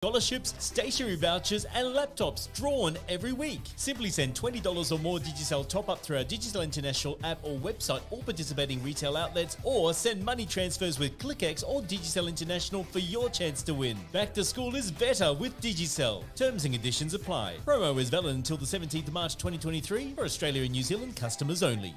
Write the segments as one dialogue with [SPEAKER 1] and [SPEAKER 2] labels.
[SPEAKER 1] Scholarships, stationery vouchers and laptops drawn every week. Simply send $20 or more Digicel top-up through our Digicel International app or website or participating retail outlets, or send money transfers with ClickX or Digicel International for your chance to win. Back to school is better with Digicel. Terms and conditions apply. Promo is valid until the 17th of March 2023 for Australia and New Zealand customers only.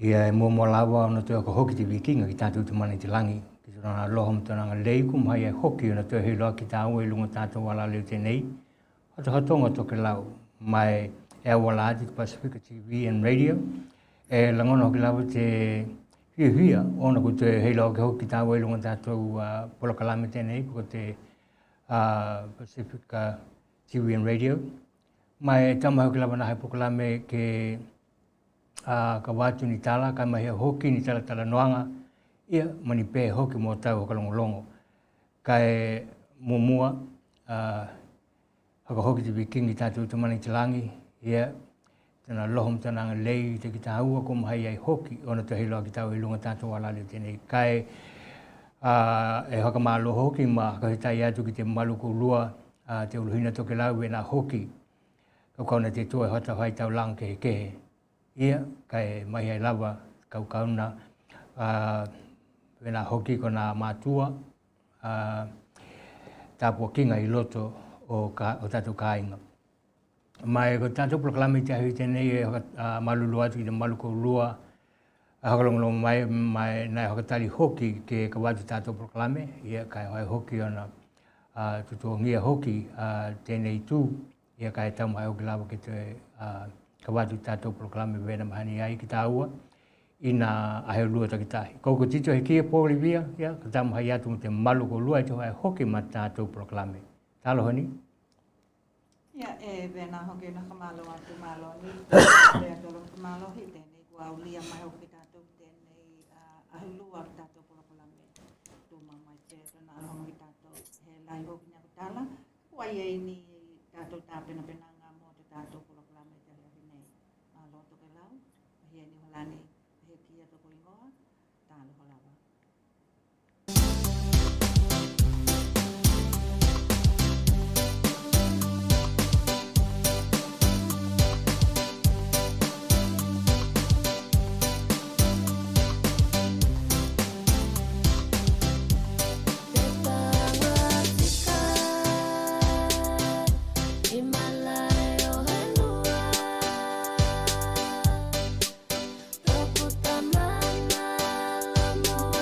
[SPEAKER 2] Ia e mua lawa ona tō ko hoki te vikinga ki tātou te mani te langi. Ki tō rana loham tō ranga leiku mai e hoki ona tō hei loa ki tā ue lunga tātou wala leo tēnei. Hato hatonga Tokelau mai e awala ati te Pasifika TV and Radio. E langona hoki lawa te hia ona ko te hei loa ki hoki tā ue lunga tātou polokalame tēnei ko te Pasifika TV and Radio. Mai e tama hoki lawa na hei polokalame ke ka watu ni tala, ka mahi hoki ni tala tala noanga, ia mani pē hoki mō tau hokalongolongo. Ka e mumua, haka hoki te vikingi tātou te mani te langi, ia tana lohom tana anga lei te ki tā hua ko mahi ai hoki, ona te heiloa ki tau ilunga tātou wala leo tēnei. Ka e haka mālo hoki ma haka hitai atu ki te maluku lua, te uluhina Tokelau e nā hoki. Kau kauna te tua hata hai tau lang kehe kehe. Ia, kai mai ai lava kau kauna wena hoki ko nā mātua tāpua kinga i loto o tātou kāinga. Mai ko tātou proklami te ahi tēnei e malulu atu i te maluko lua hakalongo mai nai hakatali hoki ke kawatu tātou proklame, ia kai hoi hoki ona tutuongia hoki tēnei tū, ia kai tau mai hoki lawa ke te kawatu tātou proklame vena mahani ai ki tāua, ina aheo lua takitahi. Koko tito he kia pōli via, ia, ka tau mai atu mo te malu ko lua i te hoi hoki ma tātou proklame. Talo honi?
[SPEAKER 3] Ia, vena hoki na kamalo atu malo ni, rea tolo kamalo hi tēnei kua ulia mai hoki tātou tēnei ahulua ki tātou proklame. Tū mamai te tona alongi tātou he lai hoki nga kutala. Kua iei ni tātou tāpena penanga mo te tātou proklame te lehi nei. Malo tokelau, hia ni holani he kia toko ingoa, tālo holawa.
[SPEAKER 4] Thank you.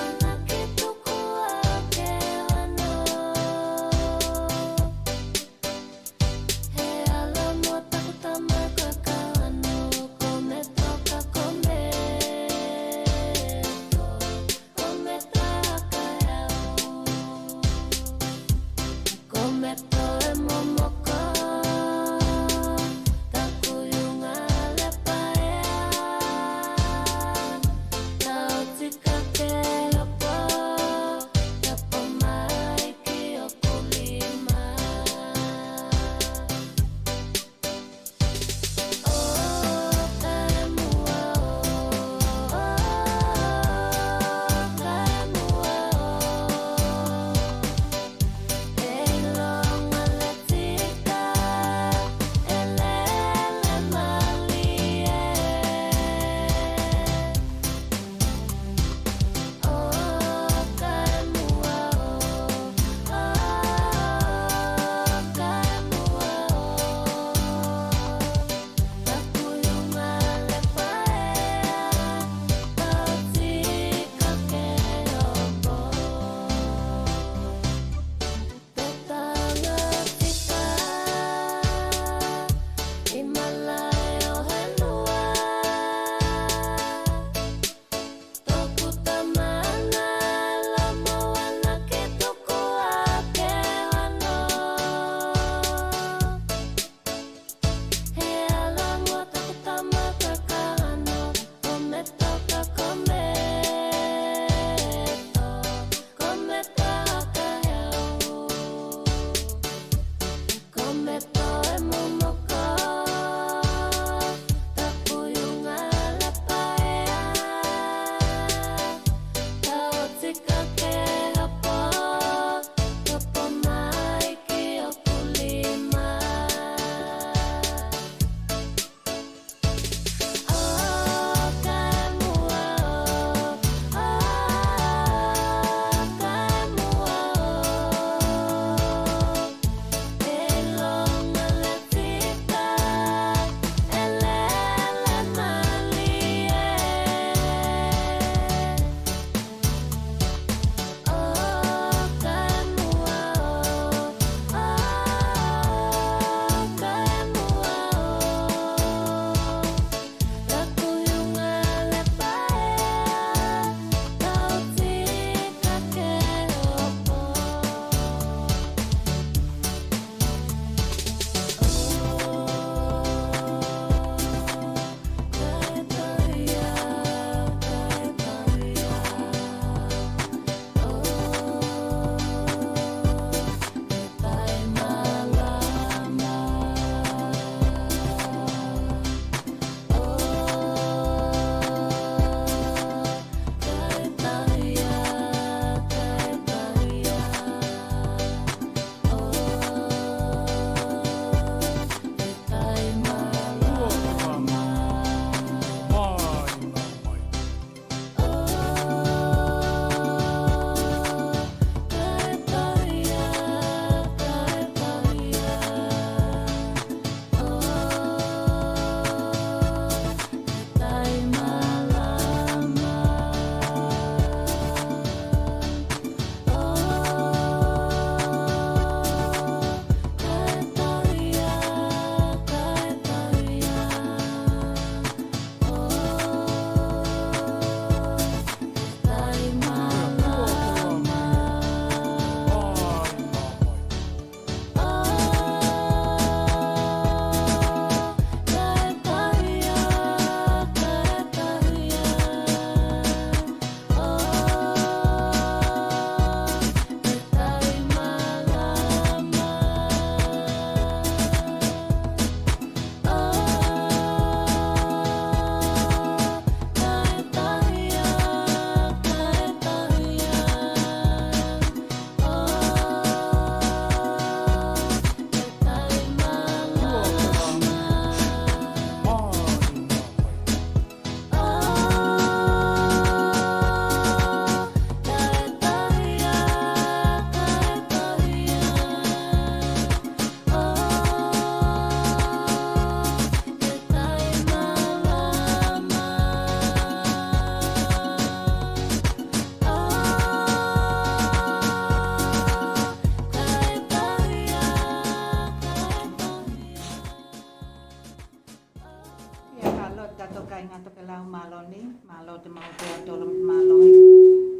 [SPEAKER 3] te mautea tolo malohi.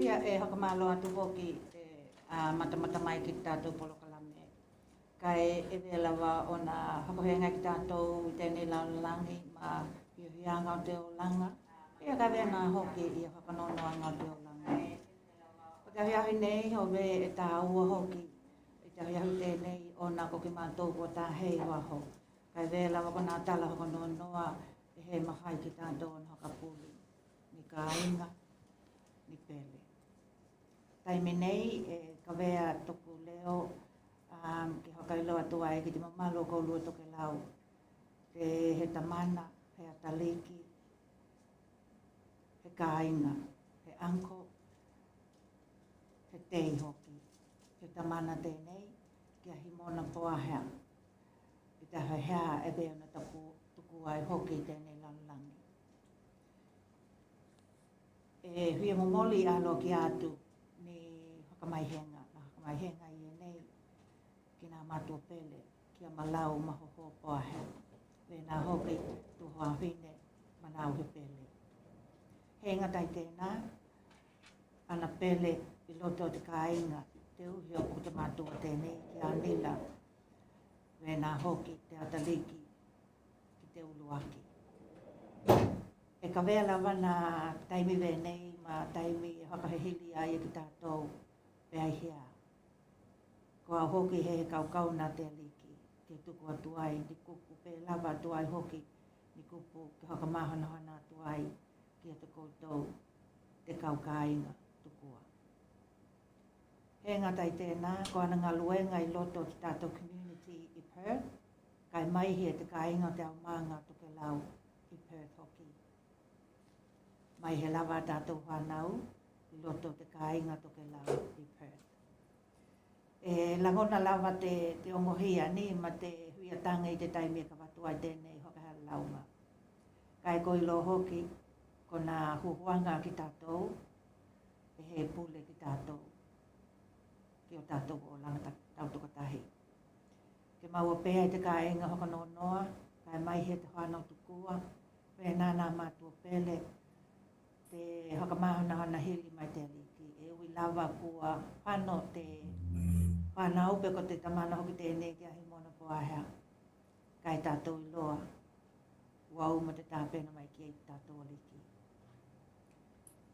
[SPEAKER 3] Ia e hakamalo atu hoki mata mai ki tātou polokalame. Kai e vela wa ona hakohenga ki tātou i tēnei laulangi ma hianga o te o langa. Ia ka vena hoki i hakanonoanga o te o langa. O te ahiahi nei ho ve e tā ua hoki. I te ahiahi tēnei ona ko ki mātou ko tā hei waho. Kai vela wa kona tala hakanonoa e he mahai ki tātou on hakapuli. Ni ka inga, ni pele. Taime nei e ka vea Tokelau ki hakailo atua e ki te mamalo ko lua Tokelau. Te he tamana, he ataliki, he kāinga, he anko, he tei hoki. He tamana tēnei ki a himona poahea. I te hea e vea na tuku ai hoki tēnei lalangi. E hui momoli alo ki atu ni hakamaihenga. Hakamaihenga i nei ki nā matua pele ki a malau mahoho poahea. Vena hoki tu hoa whine manau he pele. He ngatai tēnā, ana pele i loto te kāinga, te uhi o te matua tēnei ki a nila. Vena hoki te ataliki ki te uluaki. E ka vea lawa nā taimi venei ma taimi hakahehili ai e ki tātou pe aihea. Ko a hoki he kaukau nā te aliki, ke tuku atu ai, ni kupu pe lava atu ai hoki, ni kupu ke hakamahana atu ai, ki a te koutou, te kaukainga tukua. He ngatai tēnā, ko ana ngā luenga i loto ki tātou community i Perth, kai mai he te kāinga te au maanga Tokelau i Perth hoki. Mai he lava tātou whanau, i loto te kāinga Tokelau i Perth. E langona lava te ongohia ni ma te huiatanga i te taimi e ka watu ai tēnei hokahala launga. Kai ko ilo hoki ko nā huhuanga ki tātou e he pule ki tātou ki o tātou o langa tautokatahi. Ke maua pēa i te kāinga hokanonoa, kai mai he te whanau tukua, pēnā nā mātua pele te hokamahana hana hili mai te aliki. E ui lava kua whano te whanau pe ko te tamana hoki tēnei ki a himona poahea. Kai tātou i loa, wau ma te tāpena mai ki e tātou aliki.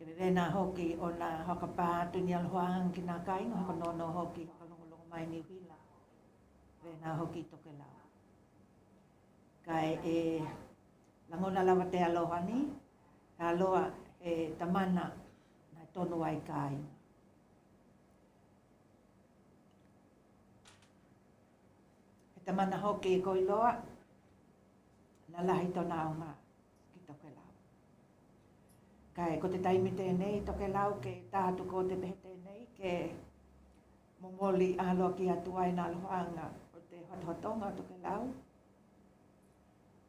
[SPEAKER 3] E me vena hoki o nā hokapātu ni alhoang ki nā kāinga hokanono hoki hokalongolongo mai ni huila. Vena hoki Tokelau. Kai e langona lawa te aloha ni, ka aloha e tamana na tonu ai kāinga. Tamana hoki e koiloa, na lahi tona au ngā ki Tokelau. Kai ko te taimi tēnei Tokelau ke tātu ko te pehe tēnei ke momoli aloa ki atu ai nā alohaanga o te hothotonga Tokelau.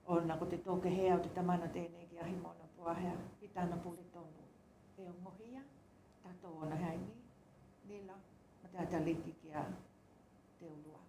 [SPEAKER 3] O na ko te toke hea o te tamana tēnei ki ahi mona poahea i tāna pule tonu. E o ngohia, tātou ona haini, nila, ma te ataliki ki a te uluaki.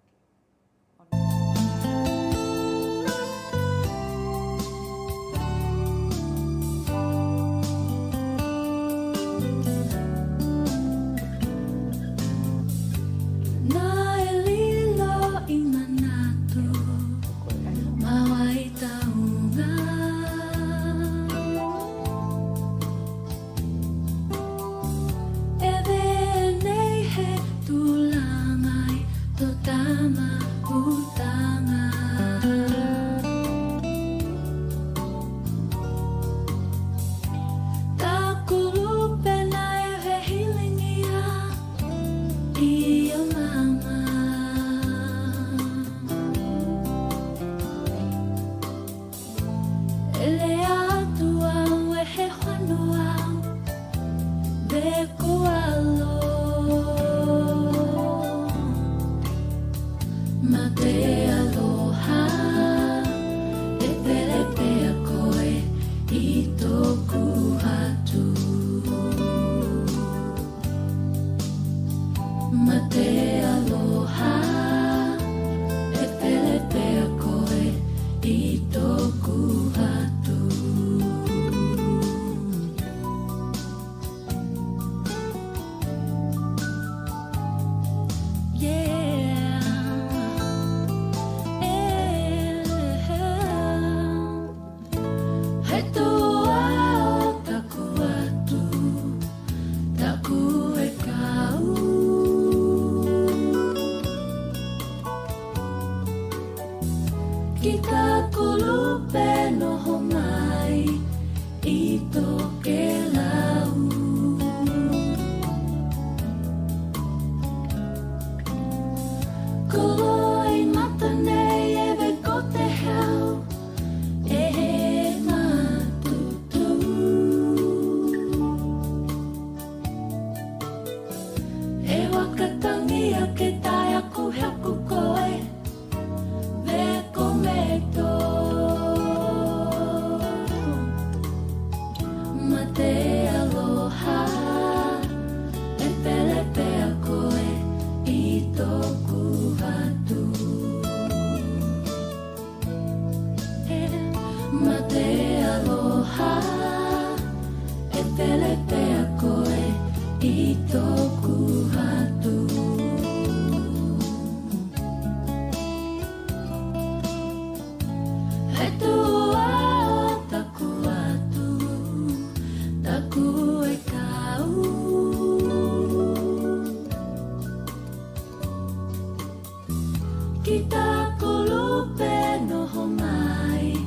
[SPEAKER 4] Kita kulupe no hongai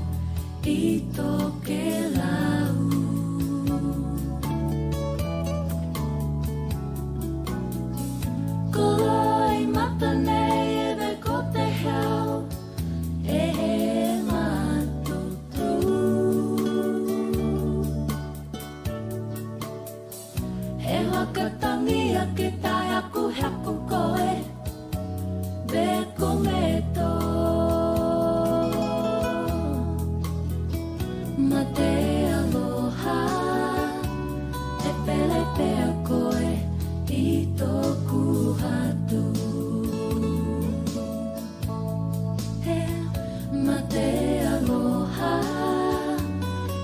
[SPEAKER 4] I Tokelau. Koloi matane eve kote hau e matutu. He wakatangi a ke tai aku haku koe beko meto. Mate aloha e pele pea koe I toku hatu. He mate aloha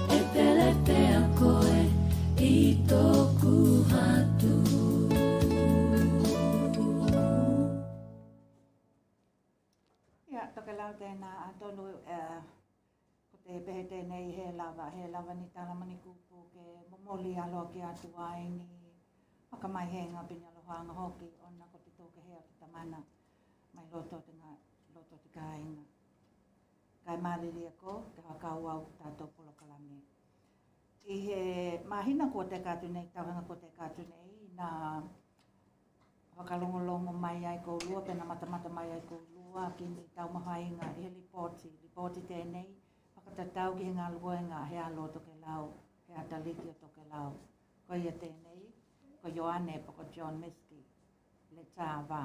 [SPEAKER 4] e pele pea koe I toku hatu.
[SPEAKER 3] Ja, Tokelau tēnā atonu ko te pehe tēnei he lava ni tāla mani kupu ke momoli aloa ki atu ai ni whakamai henga pini aloha hoki ona ko te tōke hea ki tamana mai loto te kāinga. Kai māriria ko te hakau au tātou polokalame. I he mahina ko te kātu nei, tauhanga ko te kātu nei, nā whakalongolongo mai ai ko lua, pena matamata mai ai ko lua, ki ni tau mahainga, i he lipoti tēnei, whakatatau ki he ngā luenga, he alo Tokelau, he ataliki o Tokelau. Ko ia tēnei, ko Ioane, ko John Miski, le tā wā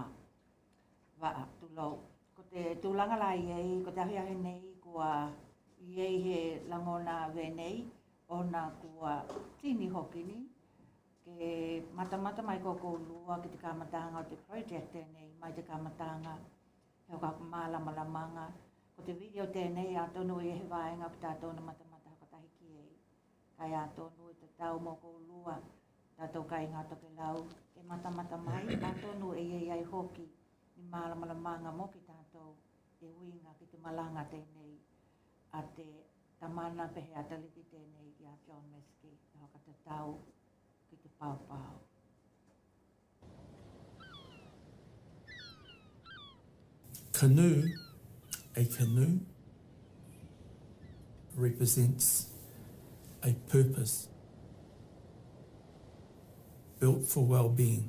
[SPEAKER 3] tulou. Ko te tūlanga lai ei, ko te ahiahe nei, kua iei he langona venei, ona kua tini hoki ni, ke matamata mai ko lua ki te kāmatanga o te project tēnei, mai te kāmatanga, heo ka mālama-lamanga. Ko te video tēnei, a tonu e he vaenga ki tātou na matamata hakatahi ki ei. Kai a tonu e te tau mo ko lua, tātou kai ngā Tokelau, ke matamata mai, a tonu e ei ai hoki, ni mālama-lamanga mo ki tātou, e winga ki te malanga tēnei, a te tamana pehe ataliki tēnei ki a John Miski, e hoka te tau ki te pau.
[SPEAKER 5] Canoe, a canoe represents a purpose built for well-being.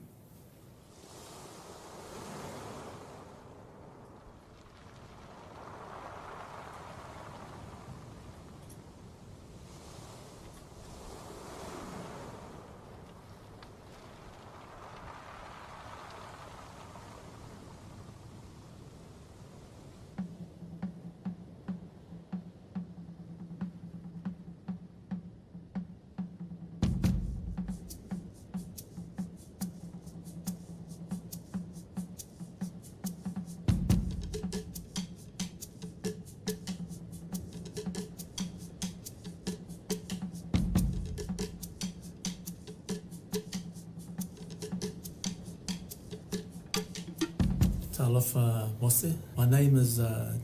[SPEAKER 5] Talofa Mose. My name is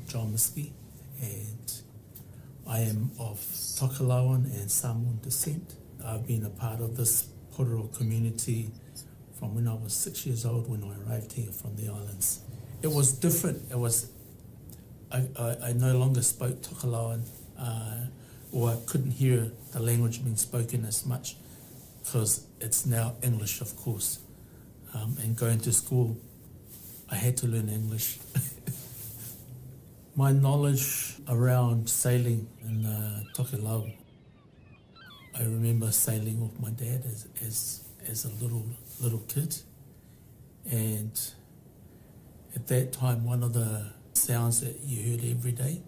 [SPEAKER 5] John Miski, and I am of Tokelauan and Samoan descent. I've been a part of this Pororo community from when I was 6 years old when I arrived here from the islands. It was different. It was I no longer spoke Tokelauan, or I couldn't hear the language being spoken as much because it's now English, of course. And going to school, I had to learn English. My knowledge around sailing in Tokelau, I remember sailing with my dad as a little kid, and at that time one of the sounds that you heard every day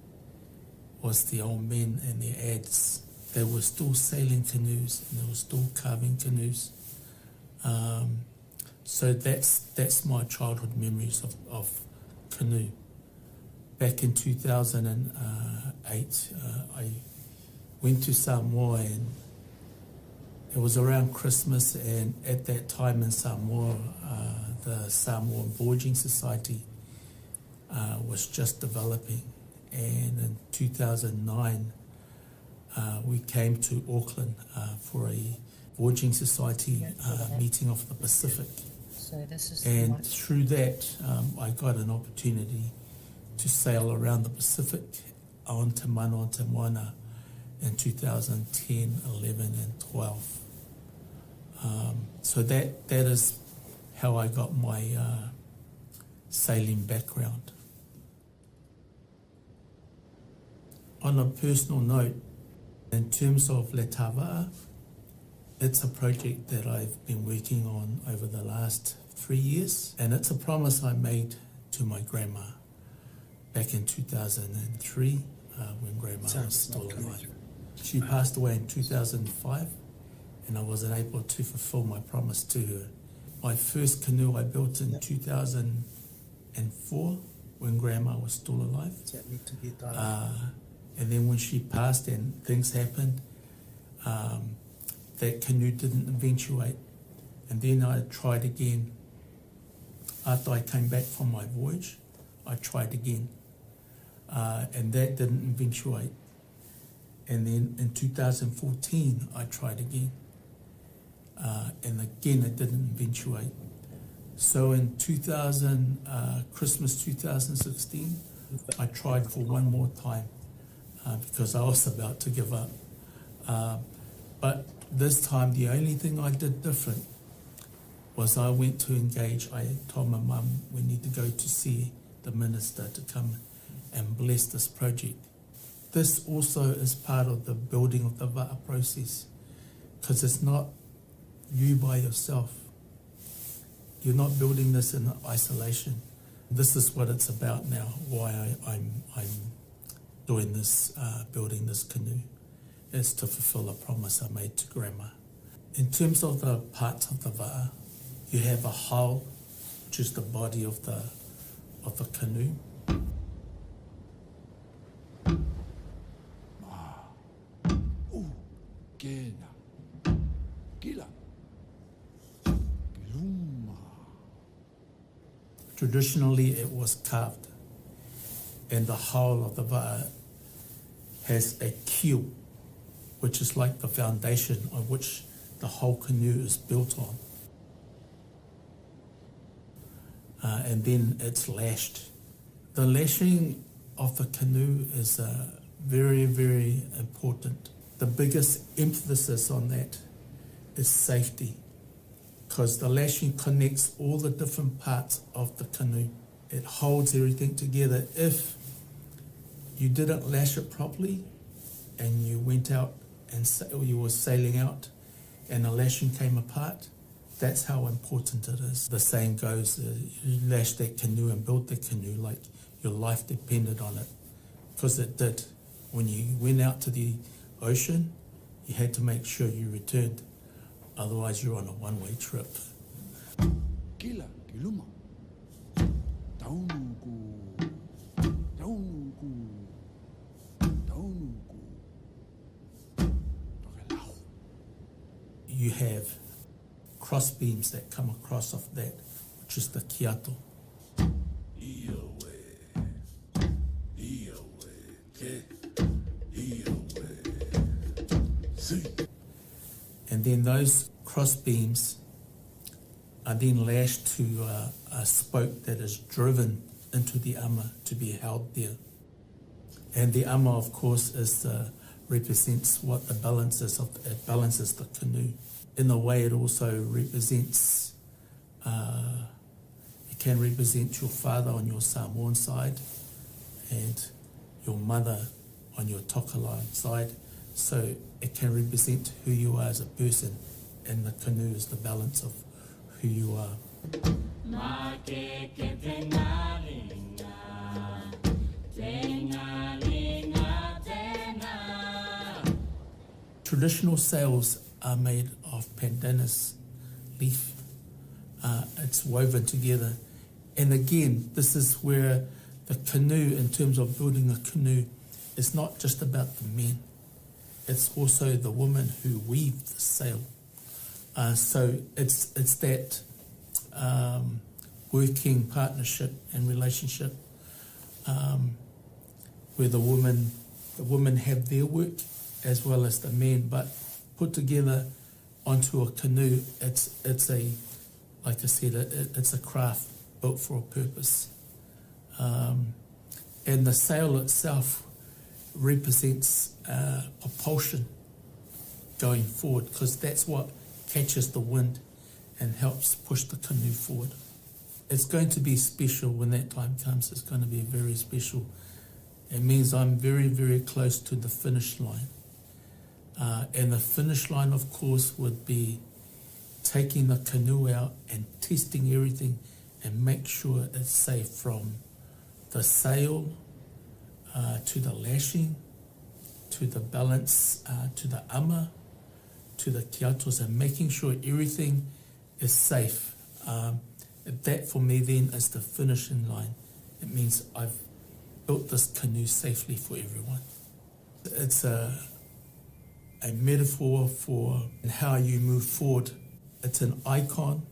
[SPEAKER 5] was the old men and their ads. They were still sailing canoes and they were still carving canoes. So that's my childhood memories of canoe. Back in 2008, I went to Samoa, and it was around Christmas, and at that time in Samoa, the Samoan Voyaging Society was just developing, and in 2009 we came to Auckland for a Voyaging Society meeting of the Pacific.
[SPEAKER 6] So this is
[SPEAKER 5] and through that I got an opportunity to sail around the Pacific on Te Mano and Te Moana in 2010, 11 and 12. So that is how I got my sailing background. On a personal note, in terms of Le Tawaa, it's a project that I've been working on over the last 3 years, and it's a promise I made to my grandma back in 2003 when grandma was still alive. She passed away in 2005, and I wasn't able to fulfill my promise to her. My first canoe I built in 2004 when grandma was still alive. And then when she passed and things happened, that canoe didn't eventuate. And then I tried again. After I came back from my voyage, I tried again. And that didn't eventuate. And then in 2014, I tried again. And again, it didn't eventuate. So in Christmas 2016, I tried for one more time because I was about to give up. But this time, the only thing I did different was I went to engage. I told my mum we need to go to see the minister to come and bless this project. This also is part of the building of the va'a process, because it's not you by yourself. You're not building this in isolation. This is what it's about now, why I'm doing this, building this canoe, is to fulfill a promise I made to grandma. In terms of the parts of the va'a, you have a hull, which is the body of the canoe. Traditionally, it was carved, and the hull of the va'a has a keel, which is like the foundation on which the whole canoe is built on. And then it's lashed. The lashing of the canoe is very, very important. The biggest emphasis on that is safety, because the lashing connects all the different parts of the canoe. It holds everything together. If you didn't lash it properly and you went out and you were sailing out and the lashing came apart, that's how important it is. The saying goes, you lash that canoe and build the canoe like your life depended on it, because it did. When you went out to the ocean, you had to make sure you returned. Otherwise, you're on a one-way trip. You have cross beams that come across of that, which is the kiato. And then those cross beams are then lashed to a spoke that is driven into the ama to be held there. And the ama, of course, represents what the balance is. It balances the canoe. In a way, it also represents, it can represent your father on your Samoan side and your mother on your Tokelauan side. So it can represent who you are as a person, and the canoe is the balance of who you are. Traditional sails are made of pandanus leaf. It's woven together. And again, this is where the canoe, in terms of building a canoe, is not just about the men. It's also the women who weave the sail. So it's that working partnership and relationship where the women have their work as well as the men, but put together onto a canoe. It's a, like I said, it's a craft built for a purpose. And the sail itself represents propulsion going forward, because that's what catches the wind and helps push the canoe forward. It's going to be special when that time comes. It's going to be very special. It means I'm very, very close to the finish line. And the finish line, of course, would be taking the canoe out and testing everything and make sure it's safe, from the sail to the lashing, to the balance, to the ama, to the kiatos, and making sure everything is safe. That for me then is the finishing line. It means I've built this canoe safely for everyone. It's a metaphor for how you move forward. It's an icon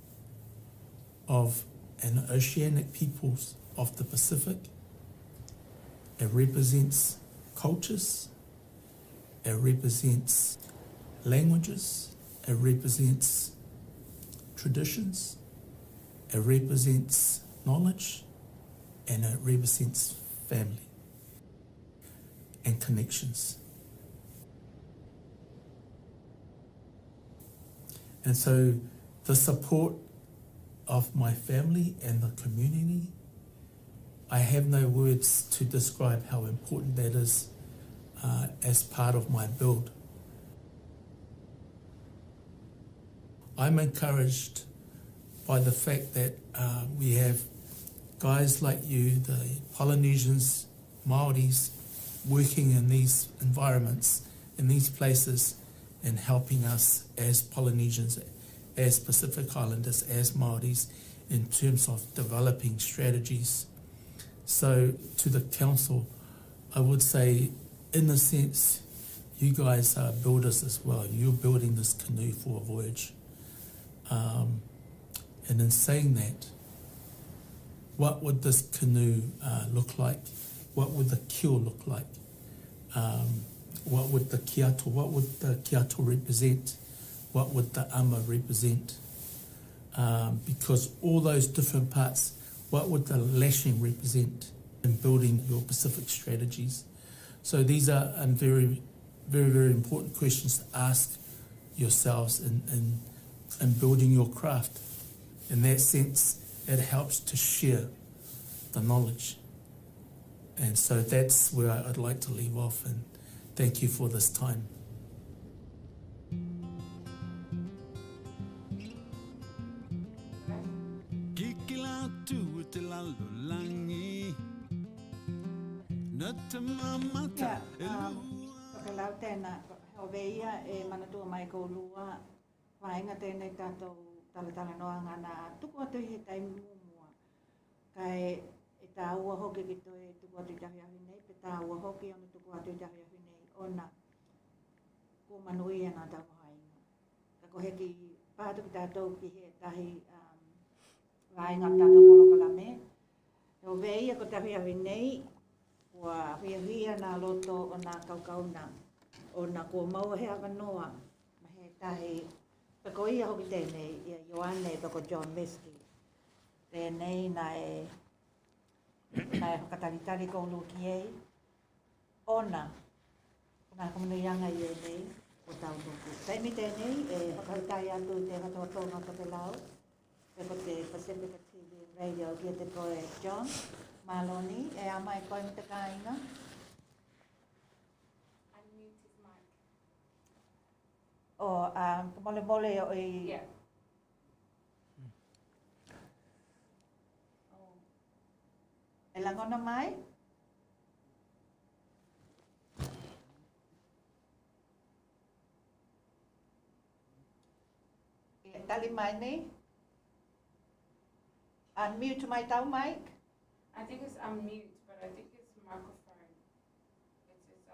[SPEAKER 5] of an oceanic peoples of the Pacific. It represents cultures. It represents languages. It represents traditions. It represents knowledge. And it represents family and connections. And so the support of my family and the community, I have no words to describe how important that is as part of my build. I'm encouraged by the fact that we have guys like you, the Polynesians, Māoris, working in these environments, in these places, and helping us as Polynesians, as Pacific Islanders, as Māoris, in terms of developing strategies. So to the council, I would say, in a sense, you guys are builders as well. You're building this canoe for a voyage. And in saying that, what would this canoe look like? What would the keel look like? What would the kiato represent? What would the ama represent? Because all those different parts, what would the lashing represent in building your Pacific strategies? So these are very, very, very important questions to ask yourselves in building your craft. In that sense, it helps to share the knowledge. And so that's where I'd like to leave off, and thank you for this time.
[SPEAKER 3] Tokelau tēnā hauweia e manatua mai ko lua whainga tēnei tātou talatala noa ngana tuku atu he taimi mua kai e tā ua hoki ki toi tuku atu tahiahi nei pe tā ua hoki ona tuku atu tahiahi nei ona ko manui ana tā whainga ka ko heki pātu ki tātou ki he tahi whainga tātou polokalame hauweia ko tahiahi nei wa hia na loto o nā kaukauna o nā kua maua hea wanoa ma he tahi pako ia hoki tēnei ia Ioane pako John Mesky tēnei nai whakataritari ko luki ei ona nā kamanuyanga i e nei o tau nuku taimi tēnei e whakaritai atu te whatoatonga Tokelau peko te Pasifika TV Radio kia te koe John Maloni, e ama e koe me te kāinga.
[SPEAKER 6] Unmute his mic.
[SPEAKER 3] O, mole o i...
[SPEAKER 6] Yeah.
[SPEAKER 3] E langona mai? E tali mai ni? Unmute mai tau mic?
[SPEAKER 6] I think it's unmute, but I think it's microphone. It's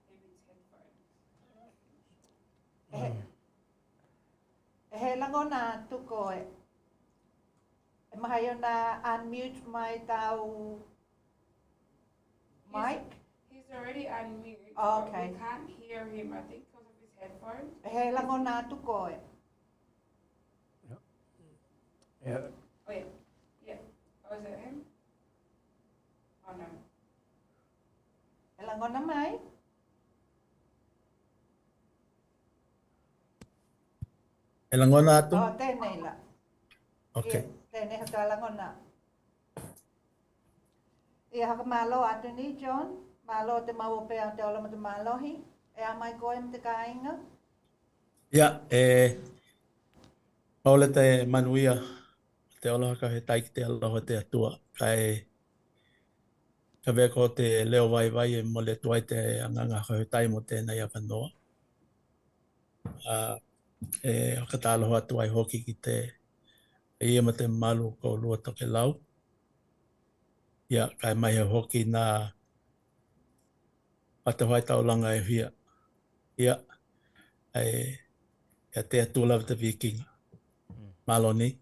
[SPEAKER 6] maybe it's headphone.
[SPEAKER 3] He langona tuko e mahai ona unmute mai tau mic?
[SPEAKER 6] He's already unmute,
[SPEAKER 3] Oh,
[SPEAKER 6] but
[SPEAKER 3] okay.
[SPEAKER 6] we can't hear him, I think, because of his headphones.
[SPEAKER 3] He langona tuko e.
[SPEAKER 2] Yeah.
[SPEAKER 6] Oh, yeah. Yeah. Oh, is it him? Oh, no.
[SPEAKER 3] langona mai?
[SPEAKER 5] E langona atu?
[SPEAKER 3] Oh, tēnei la.
[SPEAKER 5] Okay.
[SPEAKER 3] Tēnei haka langona. Ia haka malo atu ni, John? Malo te mau pēa te ola ma te malohi? E a mai koe ma te kāinga?
[SPEAKER 5] Ia, maule te manuia, te aloha ka he taiki te aloha te atua. Ka vea ko te leo vai vai e mo le tuai te anganga ka he tai mo tēnei a whanoa. Haka aloha atu ai hoki ki te ia ma te malu ko lua Tokelau. Ia, kai mai he hoki nā patawai taulanga e hia. Ia, te atu lava te vikinga. Malo ni.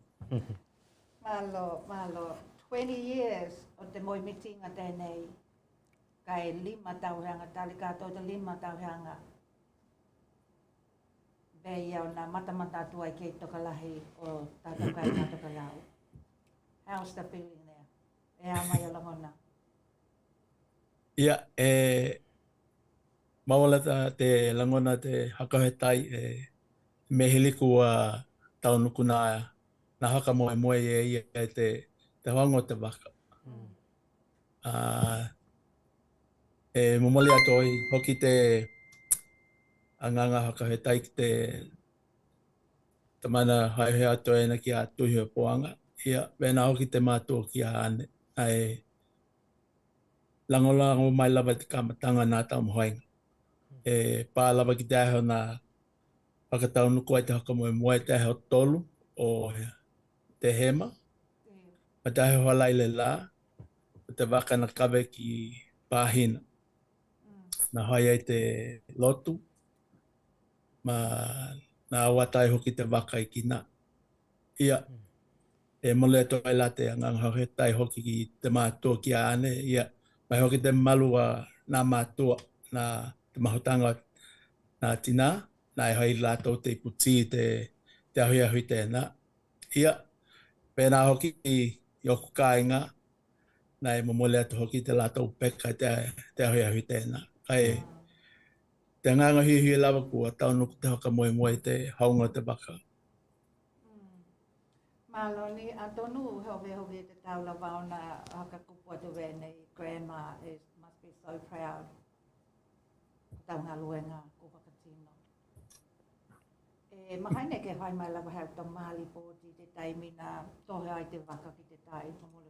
[SPEAKER 3] Malo. 20 years o te moi mitinga tēnei. Kai 5 tauhanga, tali kātou te 5 tauhanga. Vei au nā matamata atu ai kei Tokelahi o tātou kai nā Tokelau. How's the feeling there? E a mai o langona.
[SPEAKER 5] Ia, mawala te langona te hakahetai mehiliku a taunuku na haka moe e ia te wango te waka. Momoli atoi hoki te anganga hakahetai ki te mana haihe atoi na ki a tuhi o poanga. Ia, wena hoki te mātua ki a ane. Langolango mai lava te kamatanga nā tau mohainga. Pā lava ki te aho nā whakatau nuku ai te haka moe te aho tolu o te hema. Ma te aho halai le la, te waka na kawe ki pāhina. Na hai ai te lotu, ma nā watai hoki te waka i ki nā. Ia, mole to ai la te anganga hakahetai hoki ki te mātua ki a ane, ia, mai hoki te malua nā mātua, nā te mahotanga nā tina, nā e hai lātou te iputi te ahui tēnā. Ia, pēnā hoki i oku kāinga, nā e momole atu hoki te lātou peka te ahui tēnā. Kai te nganga hui lava kua taunuku te haka moe te haunga te waka.
[SPEAKER 3] Maloni, atonu hove te taula wauna haka kupua te wēnei, grandma must be so proud. Tau ngā luenga ko Whakatino. Mahaine ke hai mai lava hau tau Māli pōti te taimi nā tohe ai te waka ki te tai mole.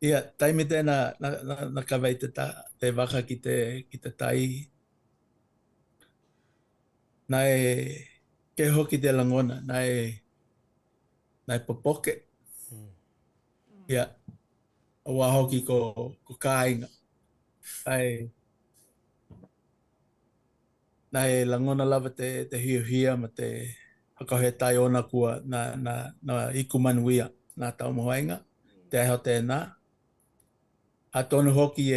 [SPEAKER 5] Ia, taimi tēnā na kawei te waka ki te tai. Nai ke hoki te langona, nai popoke. Ia, awa hoki ko kāinga. Nai langona lava te hia ma te hakahetai ona kua na iku manuia nā tau mohainga. Te aho tēnā. A tonu hoki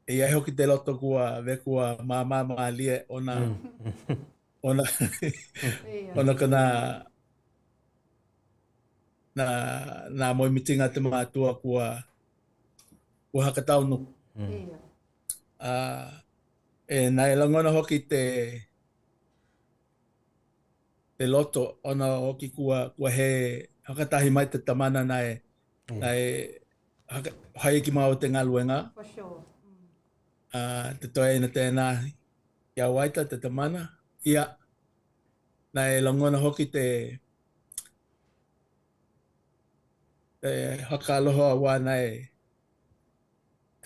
[SPEAKER 5] ai hoki te loto kua vekua mā lie ona ka nā moi mitinga te mātua kua hakataunu. Nai langona hoki te loto ona hoki kua he hakatahi mai te tamana nai hai ki mau te ngaluenga.
[SPEAKER 3] For sure.
[SPEAKER 5] Te toi na tēnā ia waita te tamana. Ia, nai langona hoki te hakaloha wā nai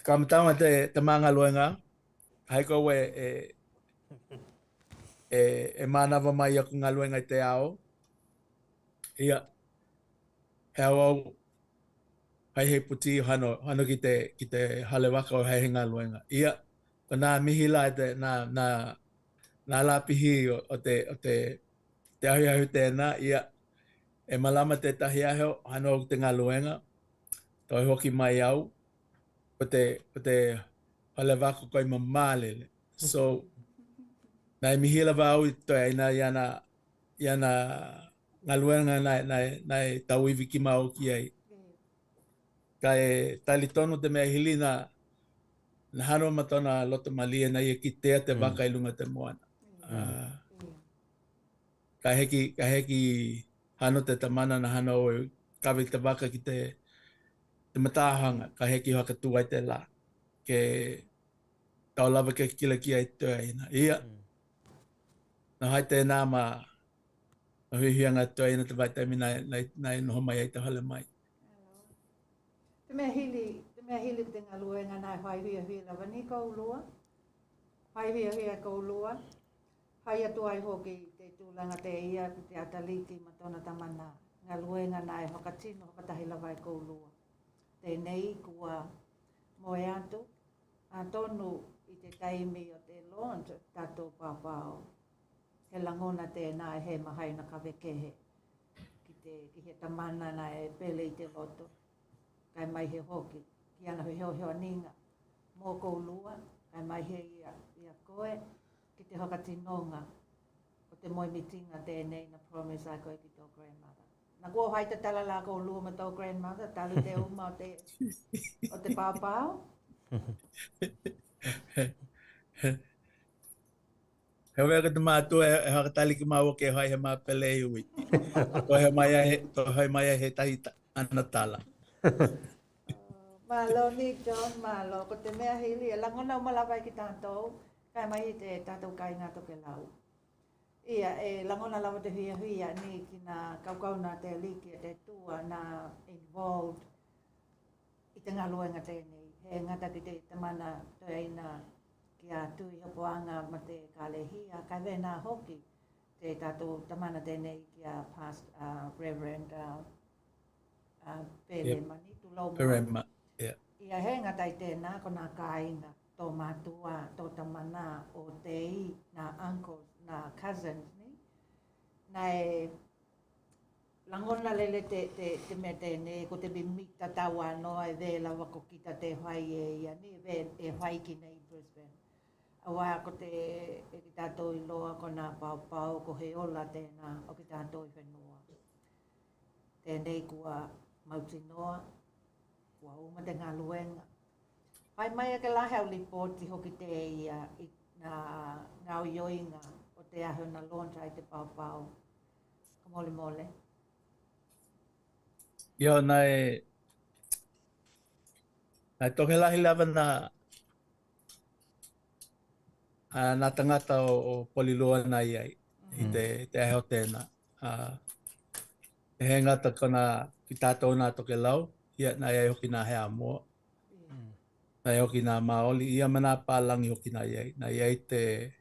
[SPEAKER 5] kamatanga te manga luenga. Hai koe manawa mai aku ngā luenga i te ao. Ia, he au hai hei puti hano ki te hale waka o hei ngā luenga. Ia, ko nā mihi la nā lapihi o te ahi tēnā. Ia, malama te tahi aho hano o te ngā luenga. Toi hoki mai au. O te hale waka koi mamālele. So, nai mihi la wau i toi aina iana ngā luenga nai tau iwi ki mau ki ai. Kai tali tonu te mea hili na hano matona loto malia na ia ki tea te waka i lunga te moana. Ka heki hano te tamana na hano o kawi te waka ki te matahanga, ka heki haka tuai te la. Ke tau lava ke kila ki ai te aina. Ia, na hai tēnā ma hianga te aina te vai taimi nai noho mai ai te hale mai.
[SPEAKER 3] Te mea hili te ngā luenga nai whai hia lawa ni kaulua. Whai hia kaulua. Hai atu ai hoki te tūlanga te ia ki te ataliki matona tamana. Ngā luenga nai whakatino whakatahi lawa i kaulua. Tēnei kua moe atu. A tonu i te taimi o te launch tātou pāpāo. He langona tēnā he mahaina kawekehe. Ki he tamana nai pele i te loto. Kai mai he hoki, ki ana heo ninga, mō kaulua, kai mai he ia koe, ki te hakatinonga, o te moe mitinga tēnei na promise ai koe ki tō grandmother. Na kua hai te tala la kaulua ma tō grandmother, tali te uma o te pāpāo.
[SPEAKER 5] He wea ka te mātua e hakatali ki māua ke hai he mā pele i ui. Ko he mai he tahi ana tala.
[SPEAKER 3] Malo ni John, malo, ko te mea hili, e langona umalawai ki tātou, kai mai i te tātou kai ngā Tokelau. Ia, e langona lawa te huia ni ki nā kaukauna te aliki e te tua nā involved i te ngā luenga tēnei. He ngata ki te tamana te aina ki a tui hopoanga ma te kālehia, kai wena hoki te tātou tamana tēnei ki a past Reverend Pele Mani, tulau
[SPEAKER 5] Perema, yeah.
[SPEAKER 3] Ia he ngatai tēnā ko nā kāinga tō mātua, tō tamana o te i, nā uncles, nā cousins ni. Nai langona lele te mea tēnei, ko te bimita tawa noa e vēla wako kita te whai e ia ni, e whai ki nei Brisbane. Awa ko te e ki tātou i loa ko nā pau ko he ola tēnā o ki tātou i whenua. Tēnei kua mautinoa, kua uma te ngā luenga. Pai mai ake la hau lipoti hoki te ia i ngā oioinga o te aho na launch ai te pau. Ka mole.
[SPEAKER 5] Ia, nai tokelahi lava nā tangata o Polilua nai ai, i te aho tēnā. He ngata kona ki tātou nā Tokelau, ia nai ai hoki nā hea mua. Nai hoki nā maoli, ia mana pālangi hoki nai ai. Nai ai te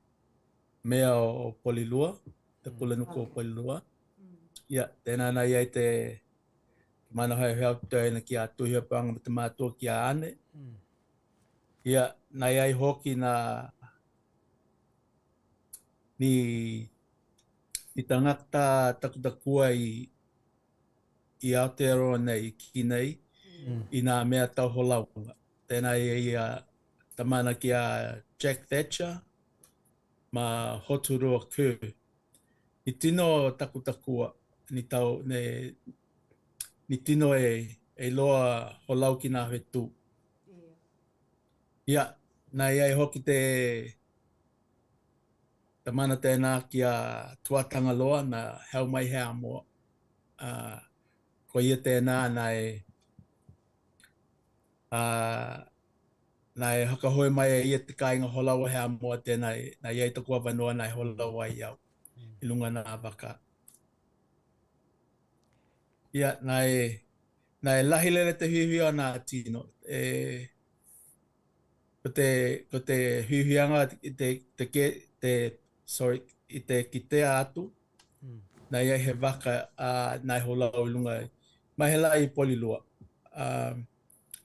[SPEAKER 5] mea o Polilua, te pulenuku o Polilua. Ia, tēnā nai ai te mana hai hea tēna ki a tuhi panga me te mātua ki a ane. Ia, nai ai hoki nā ni tangata takutakua i Aotearoa nei, ki nei, i nā mea tau holaunga. Tēnā i tamana ki a Jack Thatcher, ma Hoturua Kerr. I tino takutakua, ni tino e loa holau ki nā whetū. Ia, nai ai hoki te tamana tēnā ki a tuatanga loa na hau mai hea moa. Ko ia tēnā nai hakahoe mai e ia te kāinga holau hea moa tēnā nai ei takua wanoa nai holau ai au i lunga nā waka. Ia, nai lahi lele te hiuhia nā tino. Ko te hiuhianga i te kitea atu, nai ai he waka nai holau i lunga ai. Mai he lai i Polilua.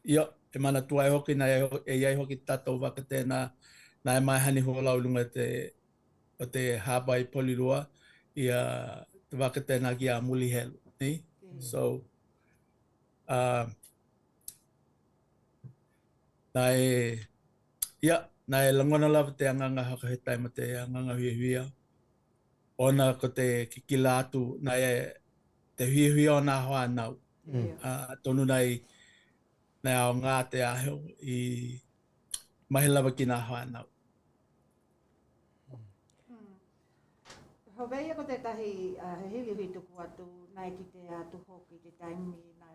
[SPEAKER 5] Ia, e mana tuai hoki, e iai hoki tātou waka tēnā, nai mai hani holau i lunga o te haba i Polilua, ia te waka tēnā ki a muli helu. So, nai langona lava te anganga hakahetai ma te anganga huia. Ona ko te kikila atu, nai te hui o nā hoa nau. Tonu nei ao ngā te aheo I mahi lava ki nā hoa nau.
[SPEAKER 3] Hawea ko te tahi he hili hui tuku atu nai ki te atu hoki te taimi nai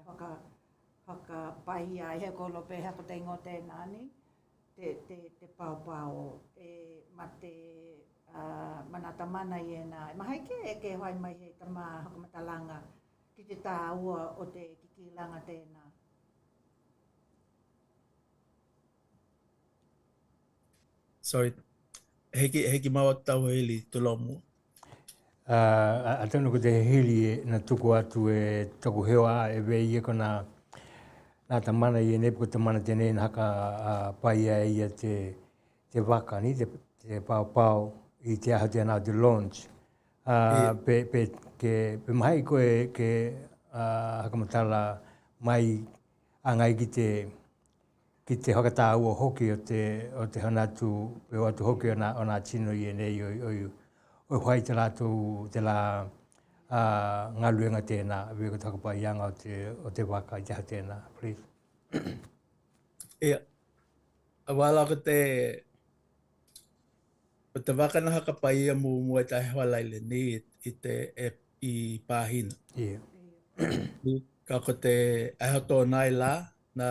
[SPEAKER 3] haka pai ai he kolo pe hako te ingo tēnani te pao ma te manata mana I ena. Mahai ke hoai mai he tama haka matalanga ki te tā ua o te kikilanga tēnā.
[SPEAKER 5] Sorry, heki maua tau hili tulomu.
[SPEAKER 2] Atonu ko te hili na tuku atu toku hewa wei ko na tamana I nepu ko tamana tēnei na haka pai ia te waka ni, te pao I te aho tēnā te launch. Pe mai koe ke hakamatala mai angai ki te hokata ua hoki o te hanatu pe o atu hoki o nā tino I nei o hoi te rātou te la ngaluenga tēnā we ko taka pai anga o te waka I te hau tēnā, please.
[SPEAKER 5] Wala ko te waka na haka pai ia mua ta hewa laile ni I pāhina. Ka ko te aho tō nai la na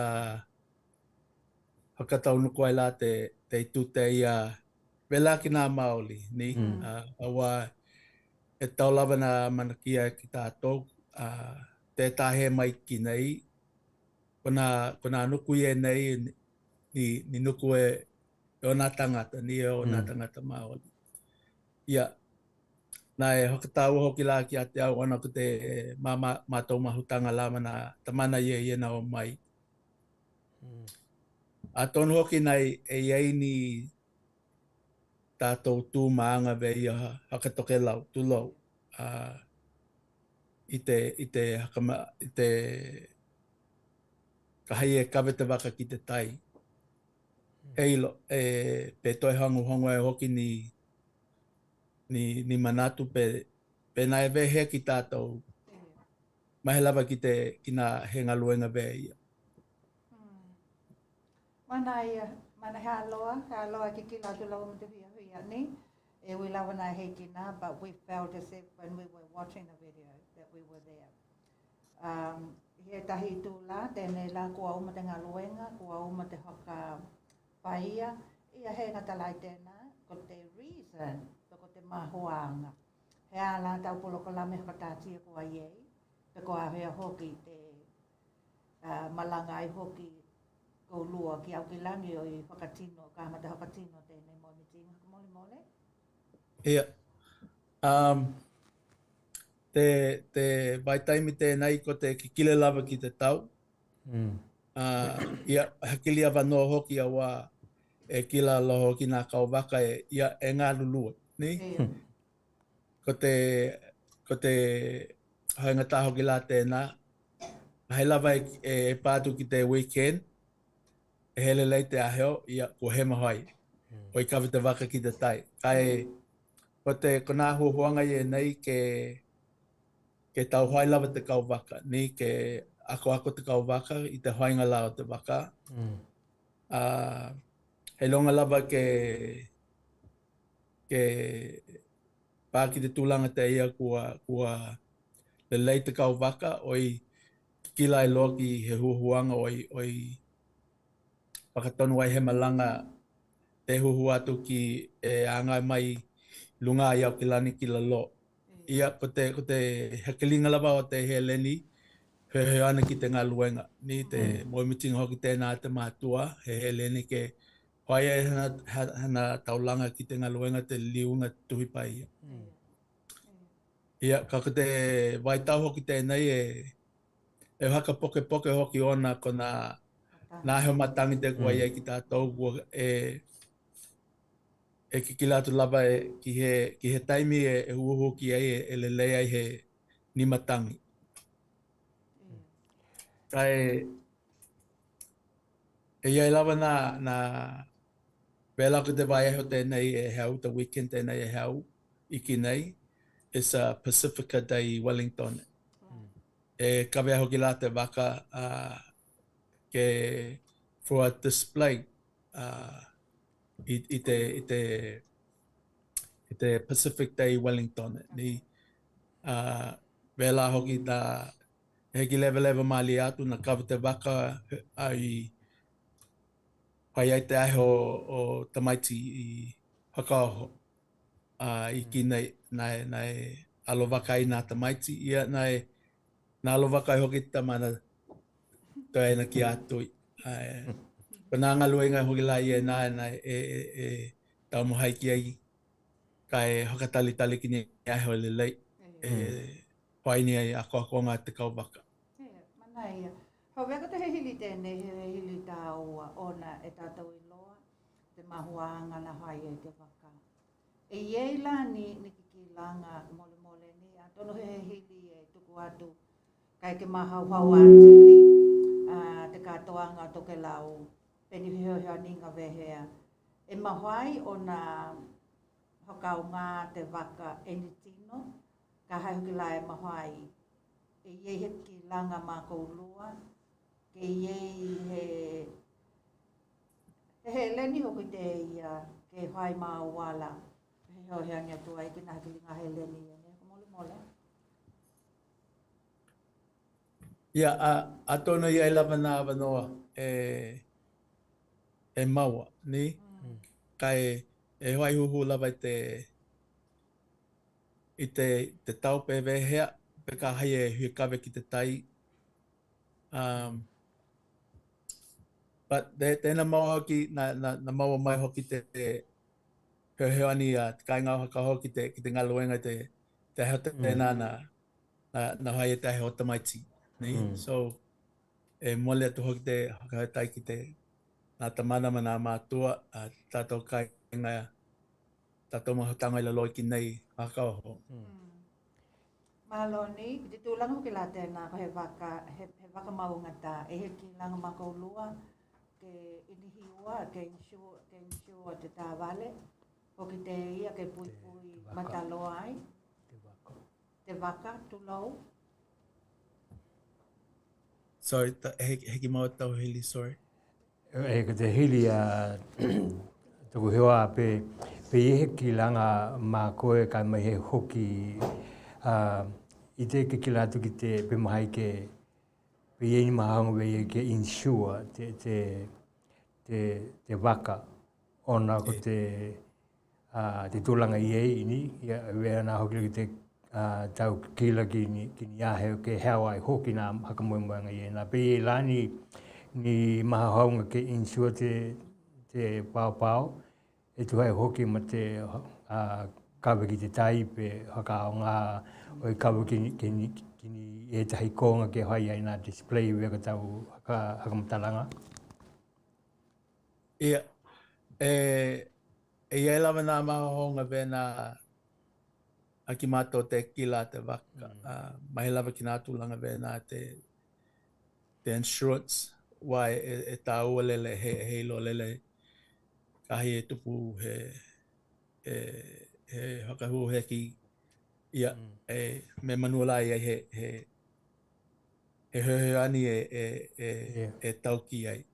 [SPEAKER 5] haka taunuku ai la te tute ia Wela ki nā maoli, ni. Awa e tau lava nā manakia ki tātou. Tētahe mai ki nei. Kona nuku I nei, ni nuku o nā tangata, ni o nā tangata maoli. Ia, nā e hokatau hoki la ki a te au, ana ko te mātou mahutanga lama nā tamana I na o mai. A tonu hoki nei e iei ni tātou tū maanga vei haka tokelau, tūlau. I te kahai kawe te waka ki te tai. Eilo, pe toi hongo e hoki ni manatu pe nai vehe ki tātou. Mahe lava ki nā he ngaluenga vei ia.
[SPEAKER 3] Mana he aloha ki ki lau lau te hui ni. We love and I hate ina, but we felt as if when we were watching the video that we were there. He tahi tūla, tēnei la kua uma te ngaluenga, kua uma te hoka paia, ia he ngatalai tēnā, ko te reason, ko te mahuanga. He ala tau poloko lame whakatātia kua iei, te kua hea hoki te malanga ai hoki ko lua ki au ki langi o I whakatino, ka hama te whakatino tēnei mo mitinga, ka mole?
[SPEAKER 5] Ia. Te waitaimi tēnei ko te kikile lava ki te tau. Ia hakili a wanoa hoki a wā e kila loho ki nā kauwaka ia e ngā lulua. Ni? Ko te hainga taho ki la tēnā. Hei lava e pātu ki te weekend. E hele lei te aheo ia ko he mahai. O I kawe te waka ki te tai. Ko nā huahuanga I nei ke tau hoi lava te kauwaka. Ni ke ako te kauwaka I te hoinga la o te waka. He longa lava ke pāki te tūlanga te ia kua le lei te kauwaka o I kila I loa ki he huahuanga o I whakatonu ai he malanga te huhu atu ki angai mai lunga I au ki lani ki la lo. Ia ko te hakelinga lava o te he leni he ana ki te ngā luenga. Ni te moimitinga hoki tēnā te mātua he leni ke hoai e hana taulanga ki te ngā luenga te liunga tuhi pai. Ia ka ko te waitau hoki tēnei e haka poke hoki ona ko nā heo matangi te kua iei ki tātou e kikila atu lava ki he taimi e uoho ki ei e lelei ai he ni matangi. Kai e iei lava nā wela ko te vai eho tēnei e hau, the weekend tēnei e hau I ki nei. It's a Pasifika Day Wellington. kawea hoki la te waka ke for a display i te Pacific Day Wellington ni vela hoki ta heki level mali atu na kawa te waka ai pai ai te ahe o tamaiti i hakaoho i ki nei alo waka i nā tamaiti ia nei nā alo waka i hoki tamana toi na ki atui pana ngalu inga hoki la ia nei tau mohai ki ai kai hakatali ki ni ahe o lelei pai ni ai ako ngā te kau waka.
[SPEAKER 3] Mana ia. Hau weka te he hili tēnei, he hili tā ua ona e tātou i loa, te mahuanga na hai e te waka. E iei la ni ki langa mole ni, a tono he hili e tuku atu, kai ke mahau atili, te katoanga Tokelau, peni heo ninga wehea. E mahuai o na hokau ngā te waka e ni tino, ka hai hoki la e mahuai. E iei he ki langa mākou lua, ke iei he leni hoki te ia, ke whai mā wala, he heo heangi atua i kina haki linga he leni ia, mole.
[SPEAKER 5] Ia, a tono ia lava nā wanoa e maua, ni? Kai e hoai huhu lava i te tau pe wehea, pe ka hai e hui kawe ki te tai. But tēnā maua hoki, na maua mai hoki te heo ani te kai ngau haka hoki ki te ngaloenga te heo tēnā na hai e te heo tamaiti. Ni? So, e mole atu hoki te haka tai ki te nā tamana ma nā mātua, tātou kai ngā tātou mahutanga i laloi ki nei haka oho.
[SPEAKER 3] Maloni, ki te tūlanga hoki la tēnā, ko he waka maunga tā, e he ki langa mākou lua, ke inihiua, ke insure te tāwale, hoki te ia ke pui matalo ai, te waka, tūlau.
[SPEAKER 5] Sorry, heki mau tau hili, sorry.
[SPEAKER 2] E ka te hili tuku hewa pe i heki langa mā koe kai mai he hoki i te kikila atu ki te pe mahai ke pe ieni mahanga wei ke insure te waka ona ko te tūlanga i ei ni ia wea nā hoki ki te tau kila ki ni ahe ke heo ai hoki nā hakamoemoanga i nā pe i lani ni mahaonga ke insure te pao e tuhai hoki ma te kawe ki te tai pe hakao ngā o i kawe ki ni e tahi konga ke hai ai nā display weka tau hakamatalanga.
[SPEAKER 5] Ia, e iei lawa nā mahahonga vena a ki mātou te kila te waka. Mahi lawa ki nā tūlanga vena te insurance, wai e tā ua lele he ilo lele kahi e tupu he hakahu heki ia me manuala ai he ani e tauki ai.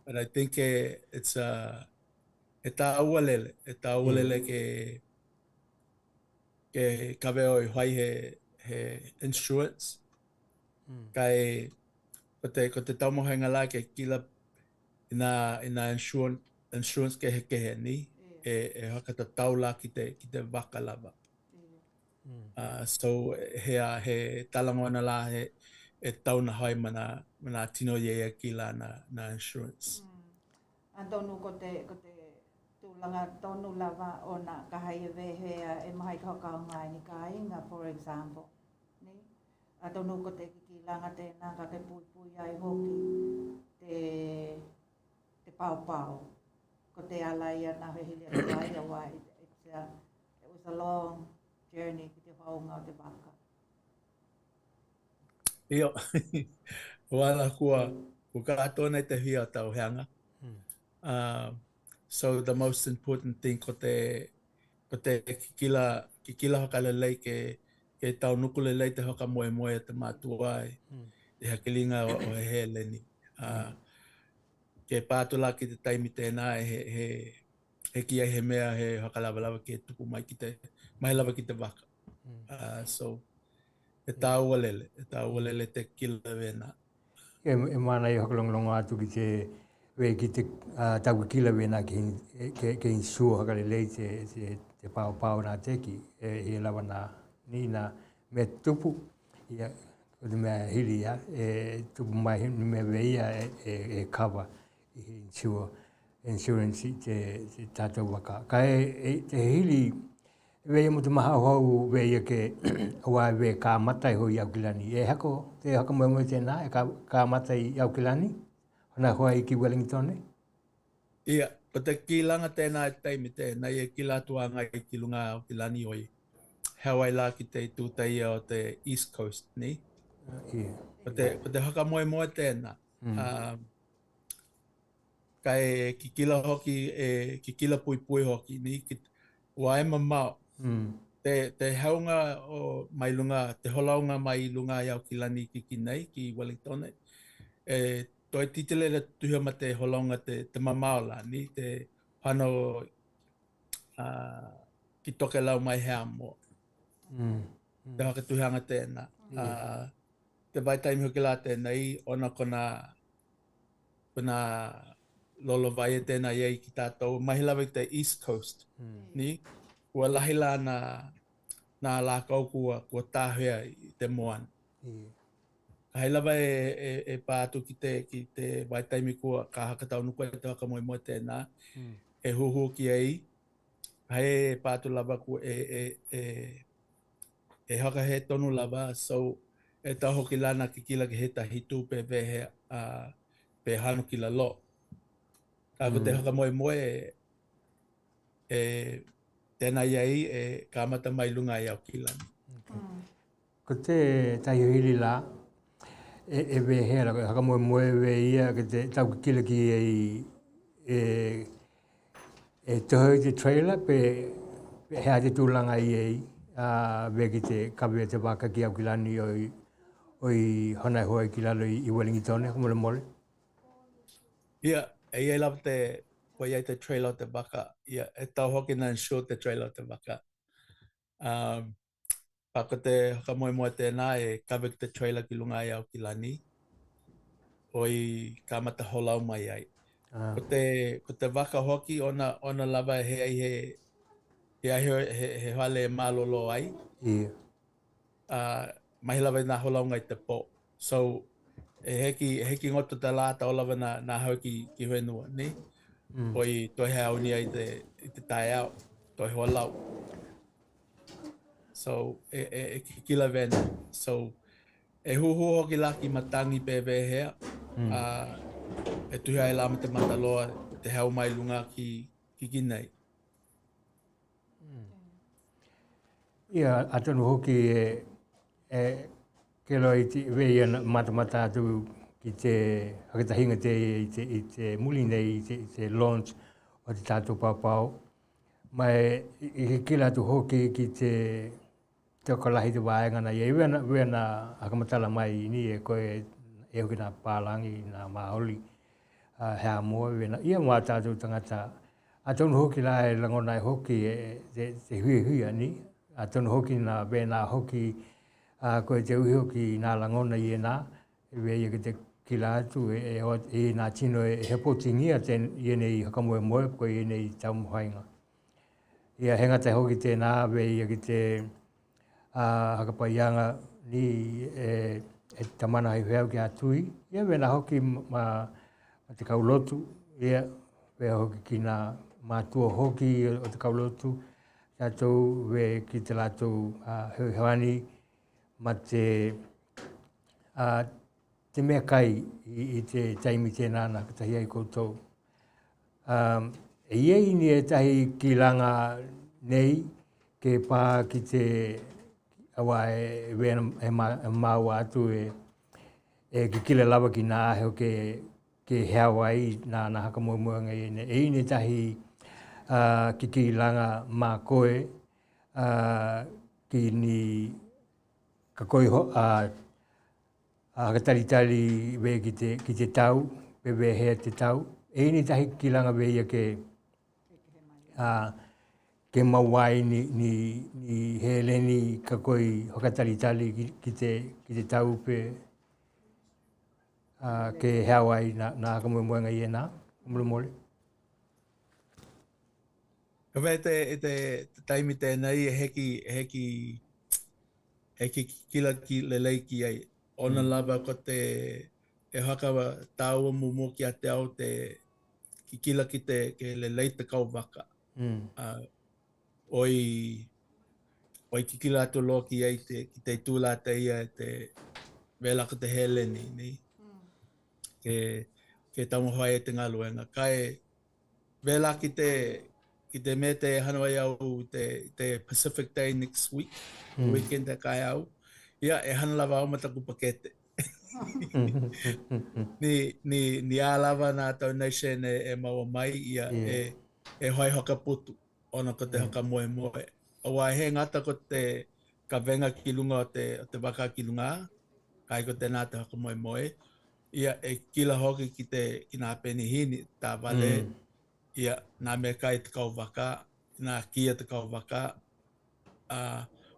[SPEAKER 5] But I think it's e tā ua lele ke kawe o i hoi he insurance. Kai ko te taumohenga la ke kila ina insurance ke he ni e haka ta taula ki te waka lava. So he talangona la e tauna hoi mana tino ye kila na insurance.
[SPEAKER 3] Antonu ko te tūlanga tonu lava o na kahai e wehea e mahai ka hokao ngai ni ka inga, for example. Ni? Antonu ko te kikilanga tēnā ka ke pui ai hoki te pao. Ko te alaia na hehili atu ai a wai. It was a long journey ki te whaunga o te waka.
[SPEAKER 5] Io, wala kua katona te hia tau heanga. So the most important thing ko te kikila hokalelei ke tau nuku le lei te hoka moe moe te mātua ai. E hakilinga o he leni. Ke pātula ki te taimi tēnā he ki ai he mea he hoka lava lava ke tupu mai ki te, mai lava ki te waka. So, e tā ua lele te kila wena.
[SPEAKER 2] E mana i hokalongalonga atu ki te tau kila wena ke in sua haka lelei te pao nā teki e lawa ni nā me tupu ia o te mea hiri ia tupu mai ni me veia e cover i insurance te tātou waka. Ka te hiri veia mo te maha hau veia ke awa ve ka matai hoi au kilani. E hako te haka moe tēnā e ka matai au kilani? Hona hoa i ki Wellington ne?
[SPEAKER 5] Ia, o te kilanga tēnā e taimi tēnā e kila tua ngai ki lunga au kilani oi. Hawaii la ki te tūtai o te East Coast, ni? O te haka moe tēnā. Kai ki kila hoki, ki kila pui hoki, ni? Wa e mamau. Te haunga o mai lunga, te holaunga mai lunga i au kilani ki nei, ki Wellington. Toi titele le tuhi ma te holaunga te mamau la, ni? Te whano ki Tokelau mai hea mo. Te haka tuhanga tēnā. Te vaitaimi hoki la tēnei, ona kona lolo vai e tēnā iei ki tātou. Mahi lawa i te East Coast, ni? Ua lahi la nā lākau kua tāhea i te moana. Hai lawa e pātu ki te vaitaimi kua ka hakatau nuku e te haka moe tēnā. E huhu ki ei. Hai e pātu lawa kua e haka he tonu lava, so e tau hoki lana ki kila ki he tahi tūpe vehe pe hanu ki la lo. Ko te haka moe tēnā iei e kāmata mai lunga i au kilani.
[SPEAKER 2] Ko te tahi hili la, e vehe la, haka moe ve ia, ke te tau ki kila ki e tohoi te trailer pe hea te tūlanga iei. Ve ki te kawe te waka ki au kilani oi honai hoa ki lalo i Wellington, mole mole.
[SPEAKER 5] Ia, e lava te koe iei te trailer te waka. Ia, e tau hoki na insure te trailer te waka. Pako te haka moe tēnā e kawe ki te trailer ki lunga i au kilani. Oi kamata holau mai ai. Ko te waka hoki, ona lava he hale e malolo ai. Mahi lawa nā holau ngai te po. So, heki ngoto te lāta o lawa nā hau ki whenua, ni? Oi toi hea uni ai te tai au, toi hoa lau. So, ki kila vena. So, e huhu hoki laki matangi pe vehea. E tuhi ai lama te mataloa, te hau mai lunga ki nei.
[SPEAKER 2] Ia, atonu hoki ke loa i te veia matamata atu ki te hakatahinga i te muli nei, i te launch o te tātou pāpau. Mai i kila atu hoki ki te okalahi te wāengana. Ia i wena hakamatala mai ni e koe e hoki nā pālangi, nā maholi, hea mua wena. Ia mua tātou tangata. Atonu hoki la e langona e hoki te hui ni. Atonu hoki nā wena hoki koe te uhi hoki nā langona i e nā. E wei ki te kila atu e nā tino e hepotingia i e nei hakamoe moe koe i e nei taumuhainga. Ia henga te hoki tēnā wei ki te hakapaianga ni e tamana hei wheau ki atui. Ia wena hoki ma te kaulotu. Ia wea hoki ki nā mātua hoki o te kaulotu. Tātou we ki te lātou hewani ma te mea kai i te taimi tēnā nā katahi ai koutou. E iei ni e tahi ki langa nei ke pā ki te awa e wena e māua atu e ki kile lawa ki nā aheo ke heawa ai nā hakamoemoanga i ne. E ni tahi ki langa mā koe ki ni ka koi ho ka talitali ve ki te tau, pe ve he te tau. E ni tahi kilanga ve ia ke ke mawai ni he leni ka koi hoka talitali ki te tau pe ke hawai na ka moenga ia na, mule mole.
[SPEAKER 7] Ka wei te taimi tēnei heki kila ki lelei ki ai. Ona lava ko te hakawa tāua mumo ki a te au ki kila ki ke lelei te kauwaka. Oi ki kila atu loa ki ai ki te tūla te ia te welaka te heleni, ni? Ke tamuhoi e te ngaluenga. Kai wela ki te me te hanoi au te Pacific Day next week, weekend te kai au. Ia, e hana lava au mataku pakete. Ni a lava nā tau nation e maua mai, ia e hoi hoka putu, ona ko te hoka moe moe. Awa he ngata ko te ka venga ki lunga o te waka ki lunga, kai ko te nā te hoka moe moe. Ia e kila hoki ki nā penihini, tā wale, ia nā me kai te kauwaka, nā kia te kauwaka.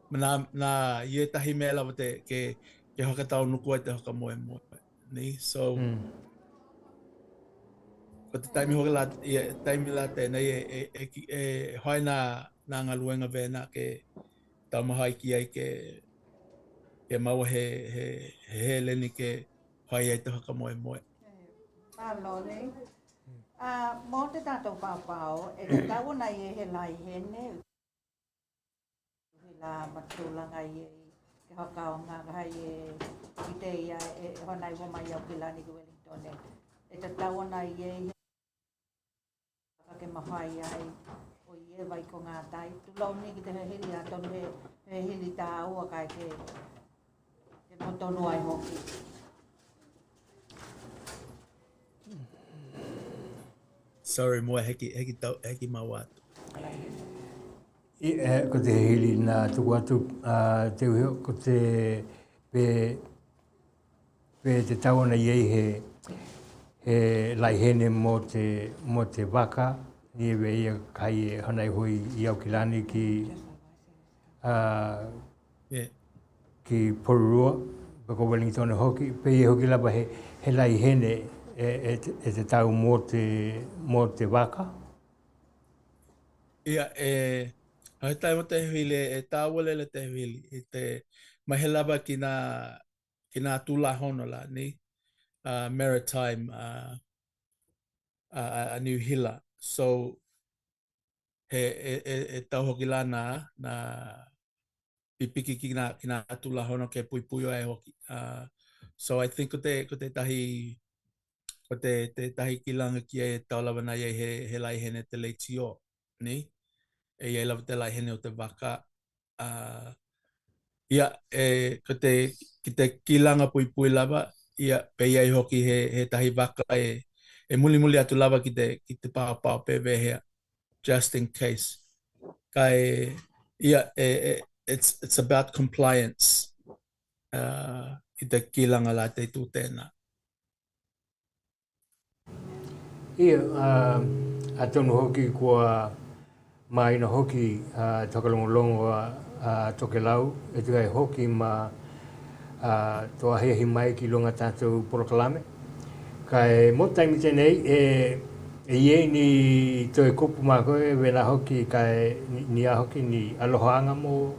[SPEAKER 7] Nā ie tahi mea lawa ke hoka tau nuku ai te hoka moe moe. Ni? So, ko te taimi hoka la, taimi la tēnei e hoi nā ngaluenga vena ke tau mahai ki ai ke maua he leni ke hoi ai te hoka moe moe.
[SPEAKER 3] Palole. Mō te tātou pāpāo, e te tau nei e he lai hene. La matulanga i ke hoka o ngā hai i te ia e honai wo mai au ki lani ki Wellington. E te tau nei e ke mahai ai o ie vai ko ngā tai. Tulau ni ki te hili a tonu he hili tā ua kai ke motonu ai hoki.
[SPEAKER 7] Sorry, mua heki mau atu.
[SPEAKER 2] Ko te hili nā tuku atu te uhi, ko te te tawana iei he lai hene mo te waka, ni ewe ia kai e hanai hui i au ki lani ki Porurua, bako Wellington hoki, pe i hoki lapa he lai hene e te tau mo te waka.
[SPEAKER 7] Ia, hai tai mo te hili, e tāwale le te hili, i te mahelaba ki nā tūla honola, ni? Maritime, a New Hila. So, e tau hoki la nā pipiki ki nā tūla hono ke pui ai hoki. So, I think ko te tahi ki langa ki e tau lawa nai he lai hene te leitio, ni? E iei lawa te lai hene o te waka. Ia, ki te kilanga pui lava, ia, pe iei hoki he tahi waka e muli atu lava ki te pāpāo pe vehea, just in case. Kai, ia, it's about compliance i te kilanga la te tū tēnā.
[SPEAKER 2] Ia, a tonu hoki kua maina hoki tokalongolongo a Tokelau, e tukai hoki ma toa hehi mai ki longa tātou porokalame. Kai mo taimi tenei e iei ni toi kupu mā koe wena hoki kai ni a hoki ni alohaanga mo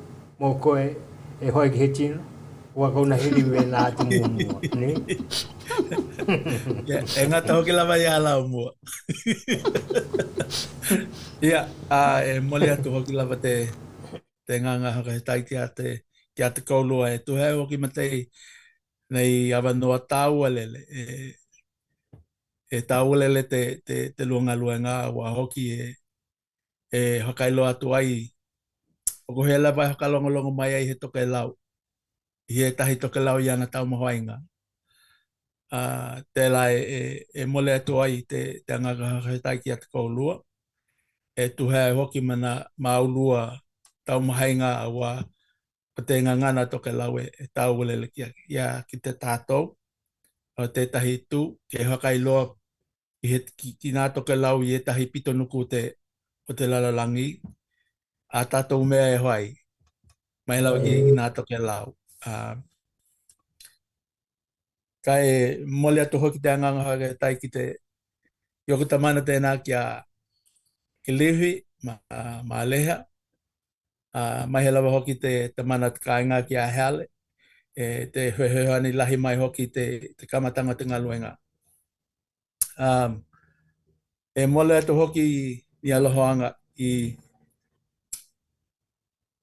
[SPEAKER 2] koe e hoi ki he tino. Ua kauna hili wena atu mua, ni?
[SPEAKER 7] E ngata hoki lava ia lau mua. Ia, e mole atu hoki lava te nganga haka he tai ki a te kaulua. E tuhea hoki matei nei awanoa tāua lele. E tāua lele te luanga luenga wa hoki e hakailo atu ai. Oko he lava e hakalongolongo mai ai he Tokelau. I he tahi Tokelau i ana tau mahoainga. Tēlā e mole atu ai te angaka haka he tai ki a te kaulua. E tuhea hoki mana maulua tau mahainga wa o te ngangana Tokelau e tau lele kia ki te tātou o te tahi tū ke hakailoa ki nā Tokelau i e tahi pito nuku o te lalalangi a tātou mea e hoai mai lau ki nā Tokelau. Kai mole atu hoki te anganga hake tai ki te yoku tamana tēnā ki liwi ma leha. Mai he lawa hoki te tamana kāinga ki a heale. Te huehuehani lahi mai hoki te kamatanga te ngaluenga. E mole atu hoki i alohoanga i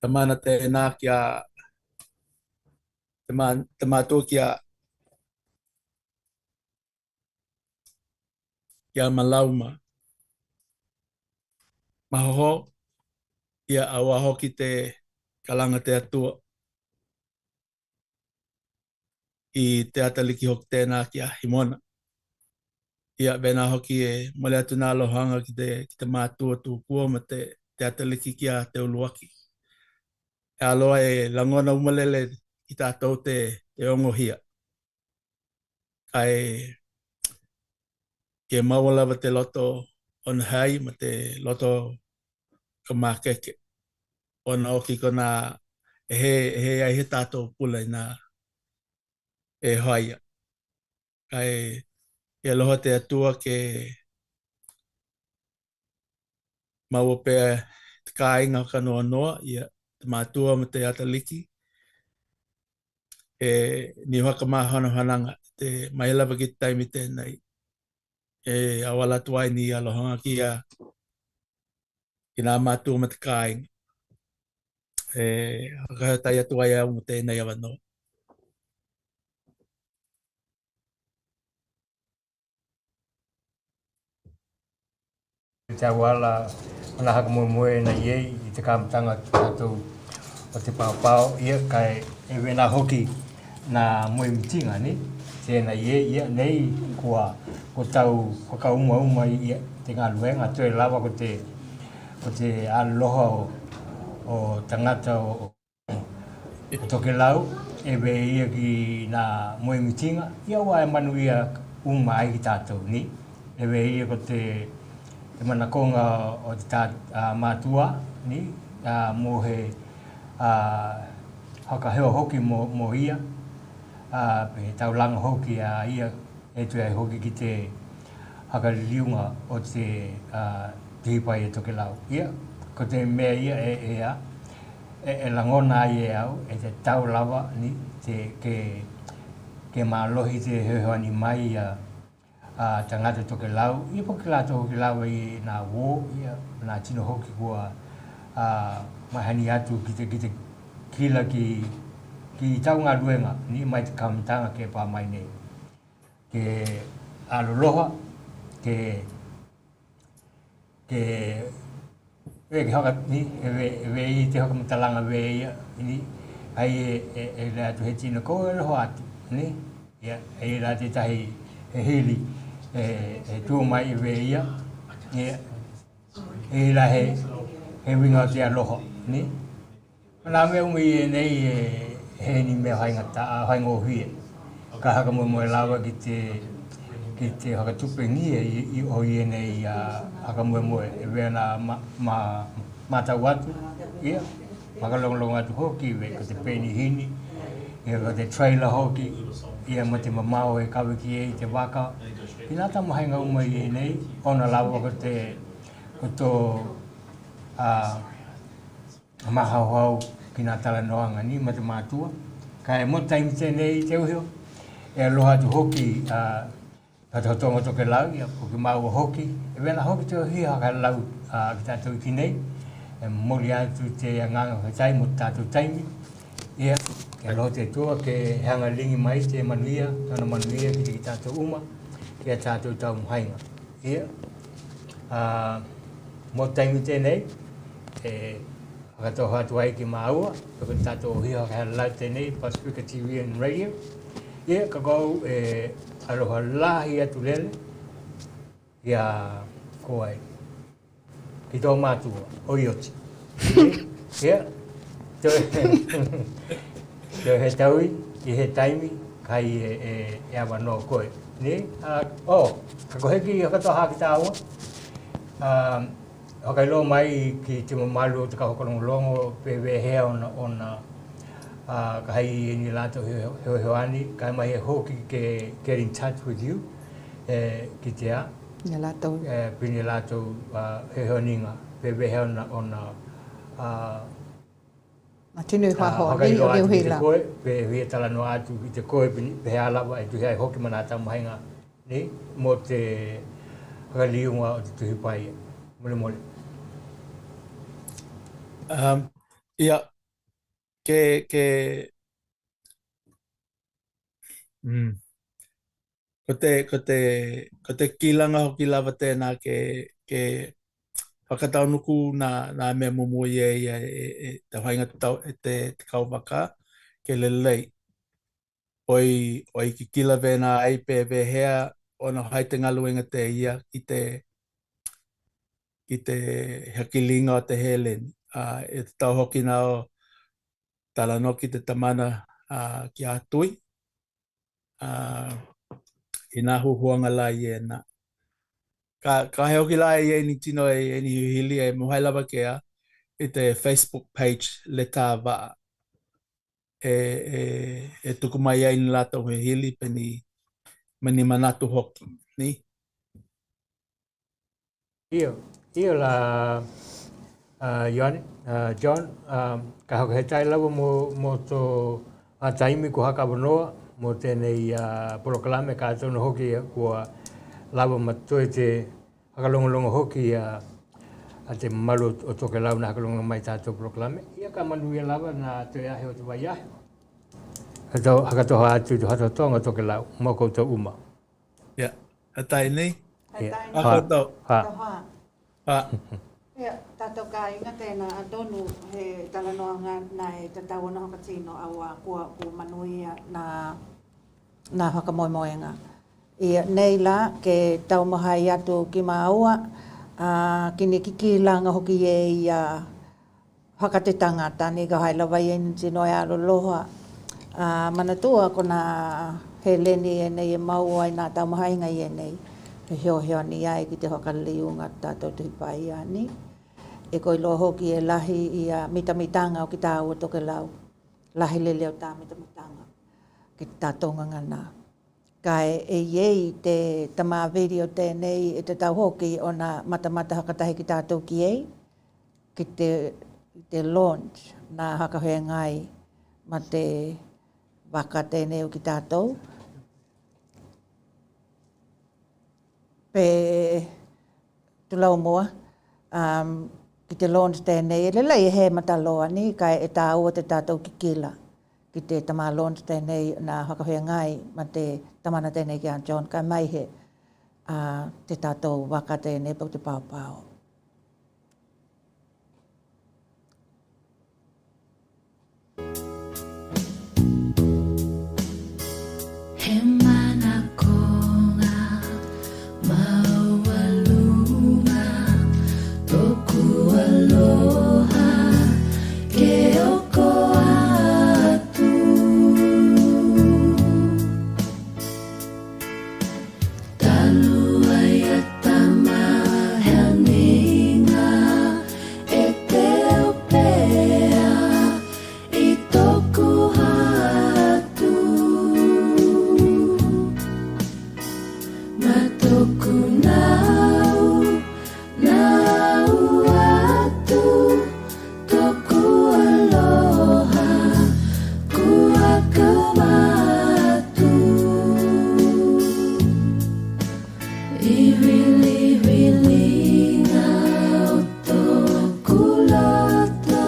[SPEAKER 7] tamana tēnā ki a te mātua ki a malauma. Mahoho ia aua hoki te kalanga te atua i te ataliki hoki tēnā ki a himona. Ia bena hoki e mole atu nā alohoanga ki te mātua tu kua ma te ataliki ki a te uluaki. E aloa e langona umalele i tātou te ongohia. Kai ke mawalawa te loto on hai ma te loto kamakeke. Ona oki kona he ai he tātou pula i nā e haia. Kai e aloha te atua ke maua pēa te kāinga kanoa noa ia te mātua ma te ataliki. Ni waka mahana hananga te mailawa ki taimi tēnei. Awala tuai ni alohanga ki nā mātua ma te kāinga. Hakahatai atuai au mo tēnei awanoa.
[SPEAKER 2] Te awala ana haka moe na iei i te kamatanga tātou o te pāpāo ia kai e wena hoki nā moe mitinga ni. Tēnā iei ia nei ko tau whakauma ia te ngā luenga toe lawa ko te aloha o tangata o Tokelau e we ia ki nā moe mitinga. Ia wa e manu ia ai ki tātou ni. E we ia ko te manakonga o te mātua ni, mō he hakahewa hoki mō ia, pe taulanga hoki ia e tui ai hoki ki te hakariliunga o te tihipai e Tokelau. Ia, ko te mea ia e langona ai e au, e te taulawa ni, ke mālohi te hehoani mai tangata Tokelau. Ia po ki lato Tokelau i nā wō, ia nā tino hoki kua mahani atu ki te kila ki tau ngā ruenga ni mai te kamatanga ke pā mai nei. Ke aloloha, ke haka ni, e i te haka matalanga ia ni, ai e rea tu he tino ko e roho atu, ni, ia e rea te tahi he hili e tua mai ia, e la he winga te aloha, ni. Nā mea umi e nei he ni mea hainga o hui. Ka haka moe lawa ki te haka tupengi i o i nei haka moe e wea nā mātau atu, ia, makalongalonga atu hoki, ko te peni hini, ia ko te trailer hoki, ia ma te mamao e kawe ki e i te waka. Ki nā tamu hainga umai e nei, ona lawa ko tō mahauhau ki nā talanoanga ni ma te mātua. Ka e mo taimi tēnei te uhio, e aloha atu hoki Patofatonga Tokelau, ia ko ki maua hoki. E wena hoki te uhio haka lau ki tātou ki nei, e mori atu te nganga whatai mo tātou taimi. Ia, ke aloha te tua, ke hanga lingi mai te manuia, tana manuia ki tātou uma, ki a tātou tau muhainga. Ia, mo taimi tēnei, Hakatoha atu ai ki māua, ko tātou hia haka lau tēnei, Pasifika TV and Radio. Ia, ka kou aloha lahi atu lele, ia ko ai, ki tō mātua, o ioti. Ia, he taui, I he taimi, kai e awa no koe. Ni, kako heki hakatoha ki tā ua. Hakailo mai ki te mamalu o te kahokolongolongo pewe hea ona ka hai ni lato heoheoani, kai mai e hoki ke get in touch with you, ki te a.
[SPEAKER 8] Ni lato.
[SPEAKER 2] Pini lato heoninga, pewe hea ona
[SPEAKER 8] Matinu hoa
[SPEAKER 2] hakailo atu ki te koe, pe hui tala no atu ki te koe, pe hea lawa e tu hea hoki manata mahinga, ni, mo te hakaliunga o te tuhi pai, mole mole.
[SPEAKER 7] Ia, ko te kilanga hoki lava tēnā ke whakataunuku nā mea mumu ia te whainga te kauwaka ke lelei. Oi ki kila vena ai pe hea ona hai te ngaluenga te ia ki te hakilinga o te heleni. E te tau hoki nao tala no ki te tamana ki a tui. I nā huhuanga la i e nā. Ka he hoki la i e ni tino e ni hili e muhai lava kea i te Facebook page le tā waa. E tuku mai ai ni lata he hili pe ni manatu hoki. Ni?
[SPEAKER 2] Iyo la John, ka haka he tai lawa mo tō taimi ko haka wanoa, mo tēnei polokalame ka tōna hoki kua lawa matoe te hakalongolongo hoki a te malu o Tokelau na hakalongo mai tātou polokalame. Ia ka manuia lawa na te ahe o te wai ahe. Haka toha atu tu hato tonga Tokelau, mo koutou uma.
[SPEAKER 7] Ia, hatai nei?
[SPEAKER 3] Hatai
[SPEAKER 7] nei. Koutou.
[SPEAKER 3] Ia, tātou ka inga tēnā atonu he talanoanga nei te tauana hoka tino aua kua manuia nā whakamoemoenga. Ia nei la ke taumahai atu ki māua, kini kikilanga hoki e ia haka te tangata ni ka haila wai en tino e aloloha. Manatua kona he leni e nei e mau ai nā taumahai ngai e nei. He heo ni ai ki te whakaliunga tātou te hipai ani. E koi loa hoki e lahi i a mitamitanga o ki tā ua Tokelau. Lahi leleo tā mitamitanga ki tātou ngangana. Kai e iei te tamā video tēnei e te tau hoki o nā matamata hakatahi ki tātou ki ei. Ki te launch nā hakahoe ngai ma te waka tēnei o ki tātou. Pe tulau moa, ki te launch tēnei, e lelei e he mataloa ni, kai e tā ua te tātou ki kila. Ki te tamā launch tēnei nā hakahoe ngai, ma te tamana tēnei ki a John, kai mai he te tātou waka tēnei pau te pāpāo.
[SPEAKER 4] He mana konga maualuma toku aloha ke oko atu talua ia tama helninga e te opea i toku hatu matoku nau atu toku aloha kua kawatu iwiliwinga o toku loto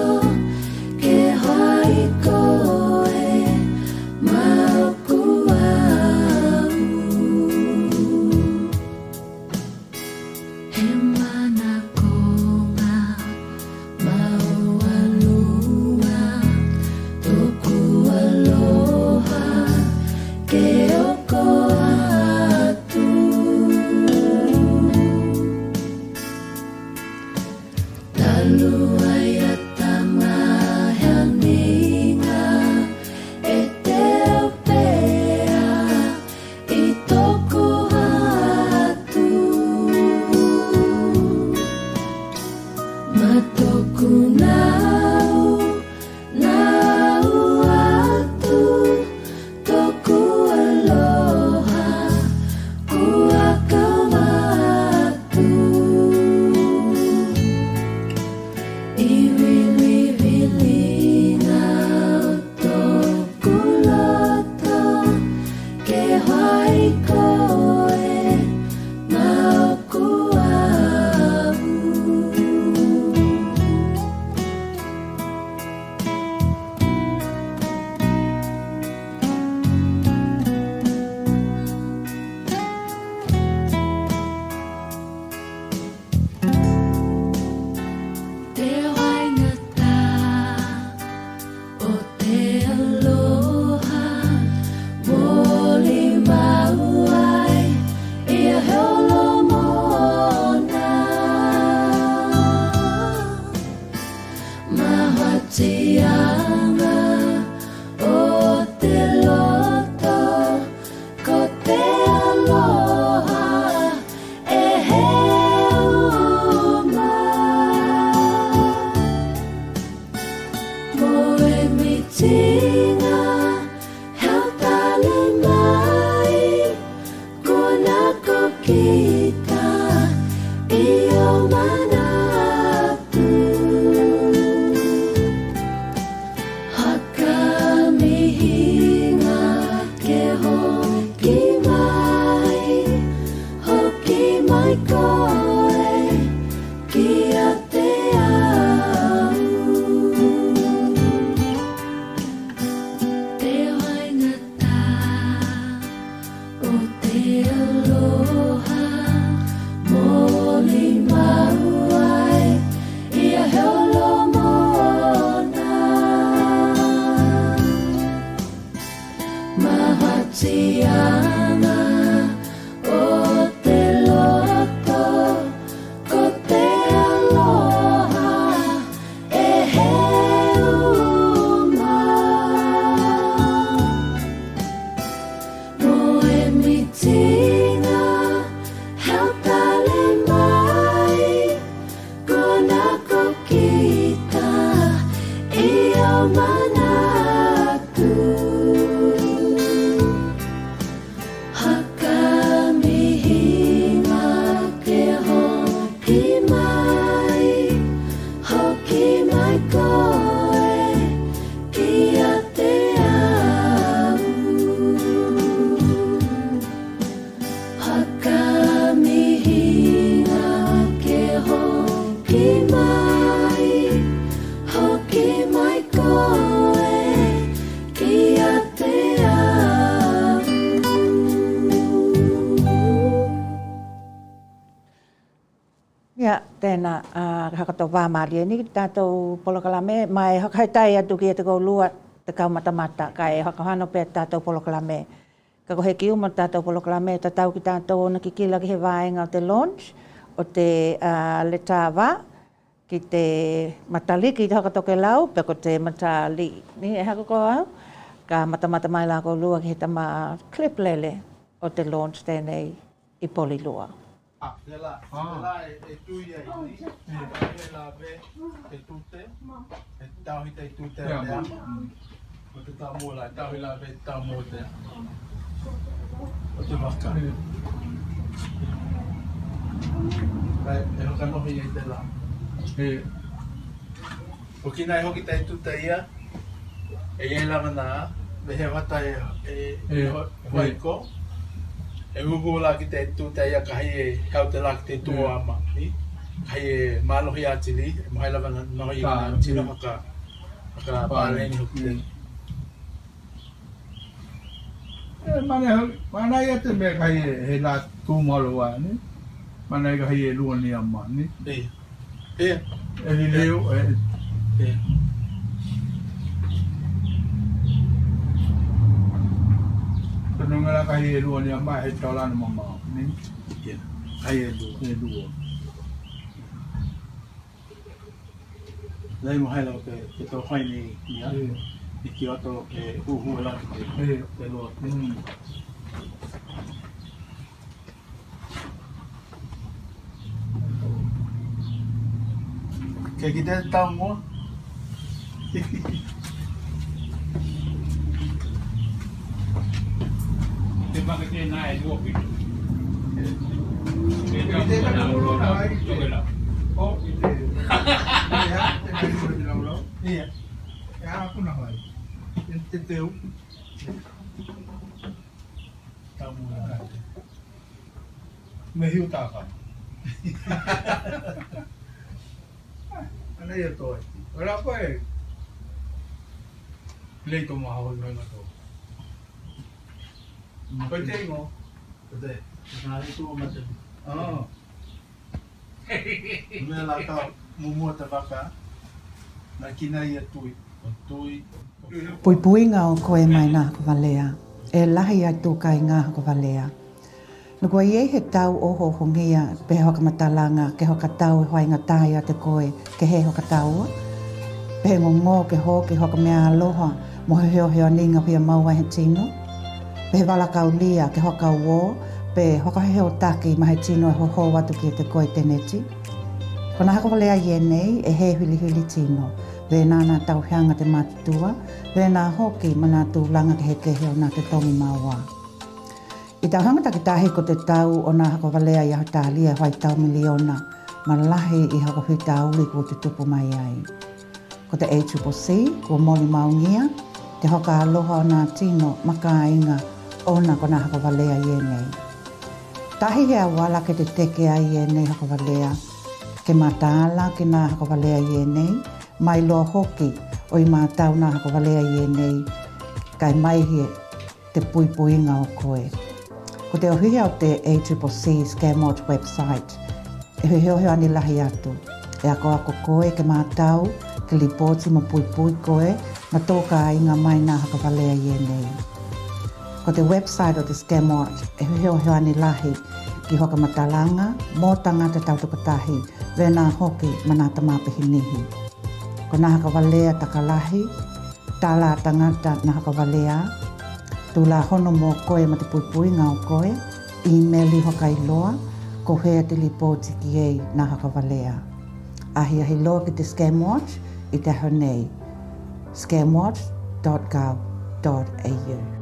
[SPEAKER 4] ke hai koe mauku au he mana konga maualua toku aloha ke oko atu talua ia tama helni tianga o te loto ko te aloha e he uma mo e mitinga hau tale mai kona ko kita i o manatu hakamihinga ke hoki mai koe kia te au hakamihinga ke hoki mai koe kia te au.
[SPEAKER 3] Ia, tēnā hakatoa mālia ni tātou polokalame mai hakaitai atu ki te koulua te kaumatamata kai hakahano pe tātou polokalame. Ka kohe ki uma tātou polokalame ta tau ki tātou ona ki kila ki he vaenga o te launch o te letāwa ki te matali ki te hakatokelau pe ko te matali. Ni e hako koa au? Ka matamata mai la koulua ki he tama clip lele o te launch tēnei I polilua.
[SPEAKER 7] Ela e tui ai ni. Ela ve e tute. E tau hita I tute te ama. O te tau mua la, tau hila ve tau mua te. O te waka. Kai, e hoka nohi ai te la. O kina e hoki tai tuta ia. E iei lama nā. Me he wata e hoiko. E ugu la ki te tuta ia ka hai e hau te la ki te tua ama. Hai e mālohi atili. E mohai lava nohi I ngā tino haka pāleni hoki te.
[SPEAKER 9] Mana ia te mea kai he la tūmaloa ni. Mana ia kai e lua ni ama ni.
[SPEAKER 7] E
[SPEAKER 9] li leo
[SPEAKER 7] e.
[SPEAKER 9] Nunga la kai e lua ni ama he taulana mama ni.
[SPEAKER 7] Kai e lua.
[SPEAKER 9] E lua.
[SPEAKER 7] Lai mohai lava ke tau whai ni ia. I ki ato e uhu e laki te lua. Kei ki te tau mua?
[SPEAKER 2] Te maka te nā e lua pitu.
[SPEAKER 9] Te kata lua na ai.
[SPEAKER 2] Tokelau.
[SPEAKER 9] O, I te. Ia, te mai lua ni lau.
[SPEAKER 7] Ia.
[SPEAKER 9] Ia, aku na hai. Te teu.
[SPEAKER 7] Tau mua na.
[SPEAKER 9] Me hiu tāka. Ana ia toi. Ora koe. Leito maha hoi mai mato. Koe te ingo.
[SPEAKER 7] Koe te. Nā i tua mate.
[SPEAKER 9] Ah.
[SPEAKER 7] Mea la tau mumua te waka. Nā kina ia tui. O tui.
[SPEAKER 8] Pui ngā o koe mai nā hako walea. E lahi ai tūkai ngā hako walea. Nō koe iei he tau oho hongia pe hoka matalanga ke hoka tau e hoainga tāi a te koe ke he hoka taua. Pe he ngō ke hoka mea aloha mo he heo ninga pia maua he tino. Pe he walakau lia ke hoka uo pe hoka heo taki ma he tino e hoho watu ki te koe teneti. Kona hako walea ienei e he huli tino. Ve nāna tau heanga te matutua, ve nā hoki mana tūlanga ke he keheo nā te tongi maua. I tau hangata ki tāhi ko te tau o nā hako walea i aho tālia hoi tau miliona, ma lahi i hako whita uli ko te tupu mai ai. Ko te ACCC, ko moli maungia, te hoka aloha o nā tino maka inga o nā ko nā hako walea i enei. Tahi hea wala ke te teke ai i enei hako walea, ke mātāla ke nā hako walea i enei, mai loa hoki o I mātau nā hako walea I enei, kai mai he te puipuinga o koe. Ko te ohia o te ACCC Scamwatch website, e heo ani lahi atu. E ako koe ke mātau, ke lipoti mo puipui koe, ma tōka inga mai nā haka walea I enei. Ko te website o te Scam Watch e heo ani lahi ki hoka matalanga mō tangata tautokatahi wena hoki manata mapihi nihi. Ko nā haka walea takalahi, tāla tangata nā haka walea, tūla hono mō koe ma te puipui ngā o koe, emaili hoka iloa, ko hea te lipoti ki ei nā haka walea. Ahi loa ki te Scam Watch i te honei, scamwatch.gov.au.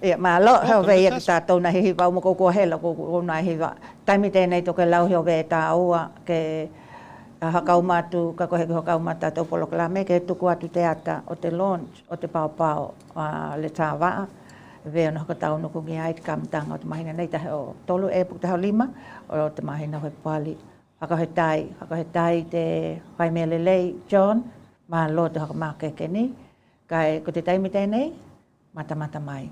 [SPEAKER 3] Ia malo he ve ia ta tau na hi va mo ko hela ko na hi va taimi te nei Tokelau he ve ta ua ke hakau matu ka ko he hakau mata to poloklame ke tu ko atu te ata o te launch o te pao le tava ve no ka tau no ko ngai kam tanga o te mahina nei ta o tolu e pu ta lima o te mahina he pali haka he tai te pai melelei John ma lo te haka ma ke ni kai ko te taimi te nei mata mai.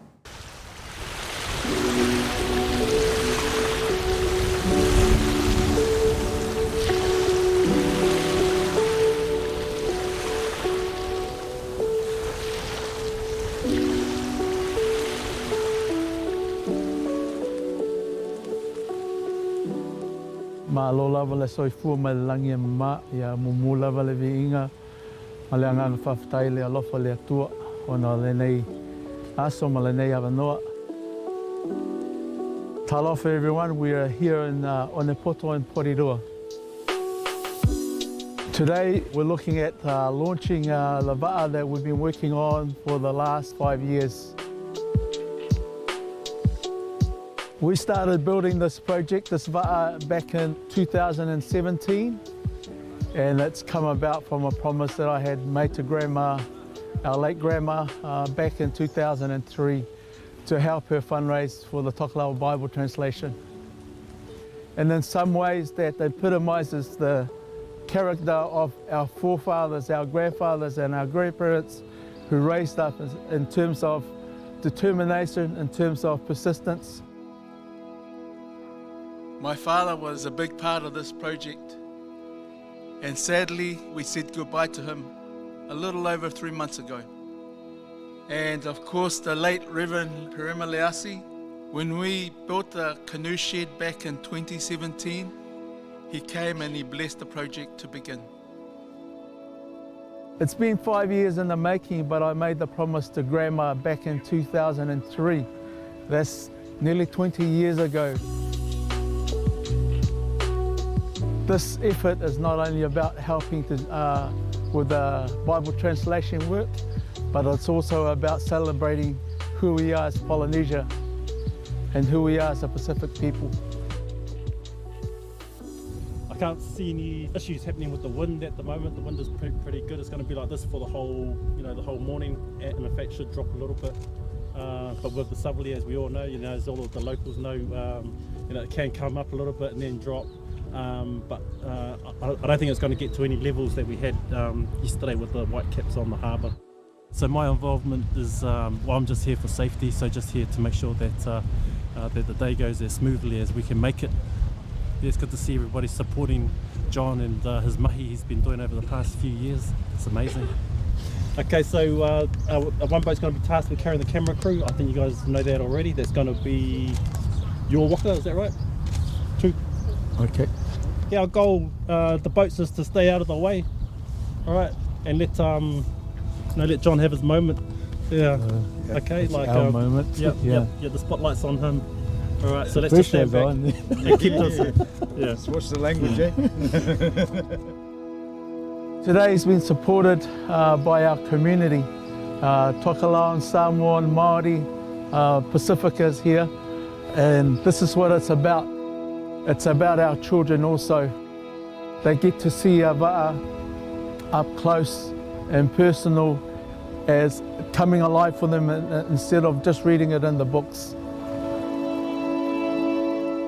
[SPEAKER 7] Ma lo lava le soifua mai le langi e mama, ia mumu lava le viinga, ma le anganga whawhatai le alofa le atua, ona le nei aso ma le nei awanoa. Talofa everyone, we are here in Onepoto in Porirua. Today we're looking at launching the va'a that we've been working on for the last 5 years. We started building this project, this va'a, back in 2017, and it's come about from a promise that I had made to Grandma, our late Grandma, back in 2003 to help her fundraise for the Tokelau Bible translation. And in some ways that epitomizes the character of our forefathers, our grandfathers and our grandparents who raised us in terms of determination, in terms of persistence. My father was a big part of this project, and sadly we said goodbye to him a little over 3 months ago. And of course the late Reverend Perema Leasi, when we built the canoe shed back in 2017, he came and he blessed the project to begin. It's been 5 years in the making, but I made the promise to Grandma back in 2003. That's nearly 20 years ago. This effort is not only about helping with the Bible translation work, but it's also about celebrating who we are as Polynesia and who we are as a Pacific people.
[SPEAKER 10] I can't see any issues happening with the wind at the moment. The wind is pretty good. It's going to be like this for the whole, the whole morning, and in fact should drop a little bit. But with the southerly, as we all know, as all of the locals know, it can come up a little bit and then drop. But I don't think it's going to get to any levels that we had yesterday with the white caps on the harbour. So my involvement is, I'm just here for safety, so just here to make sure that that the day goes as smoothly as we can make it. Yeah, it's good to see everybody supporting John and his mahi he's been doing over the past few years. It's amazing. Okay, so one boat's going to be tasked with carrying the camera crew. I think you guys know that already. That's going to be your waka, is that right? Two. Okay. Yeah, our goal, the boats, is to stay out of the way. All right, and let John have his moment. Yeah. Okay, like
[SPEAKER 7] our moment.
[SPEAKER 10] Yeah. The spotlight's on him. All right, so let's just stand back and keep this. Yeah.
[SPEAKER 9] What's the language, eh?
[SPEAKER 7] Today's been supported by our community, Tokelauan, Samoan, Māori, Pasifika's here, and this is what it's about. It's about our children also. They get to see our va'a up close and personal, as coming alive for them instead of just reading it in the books.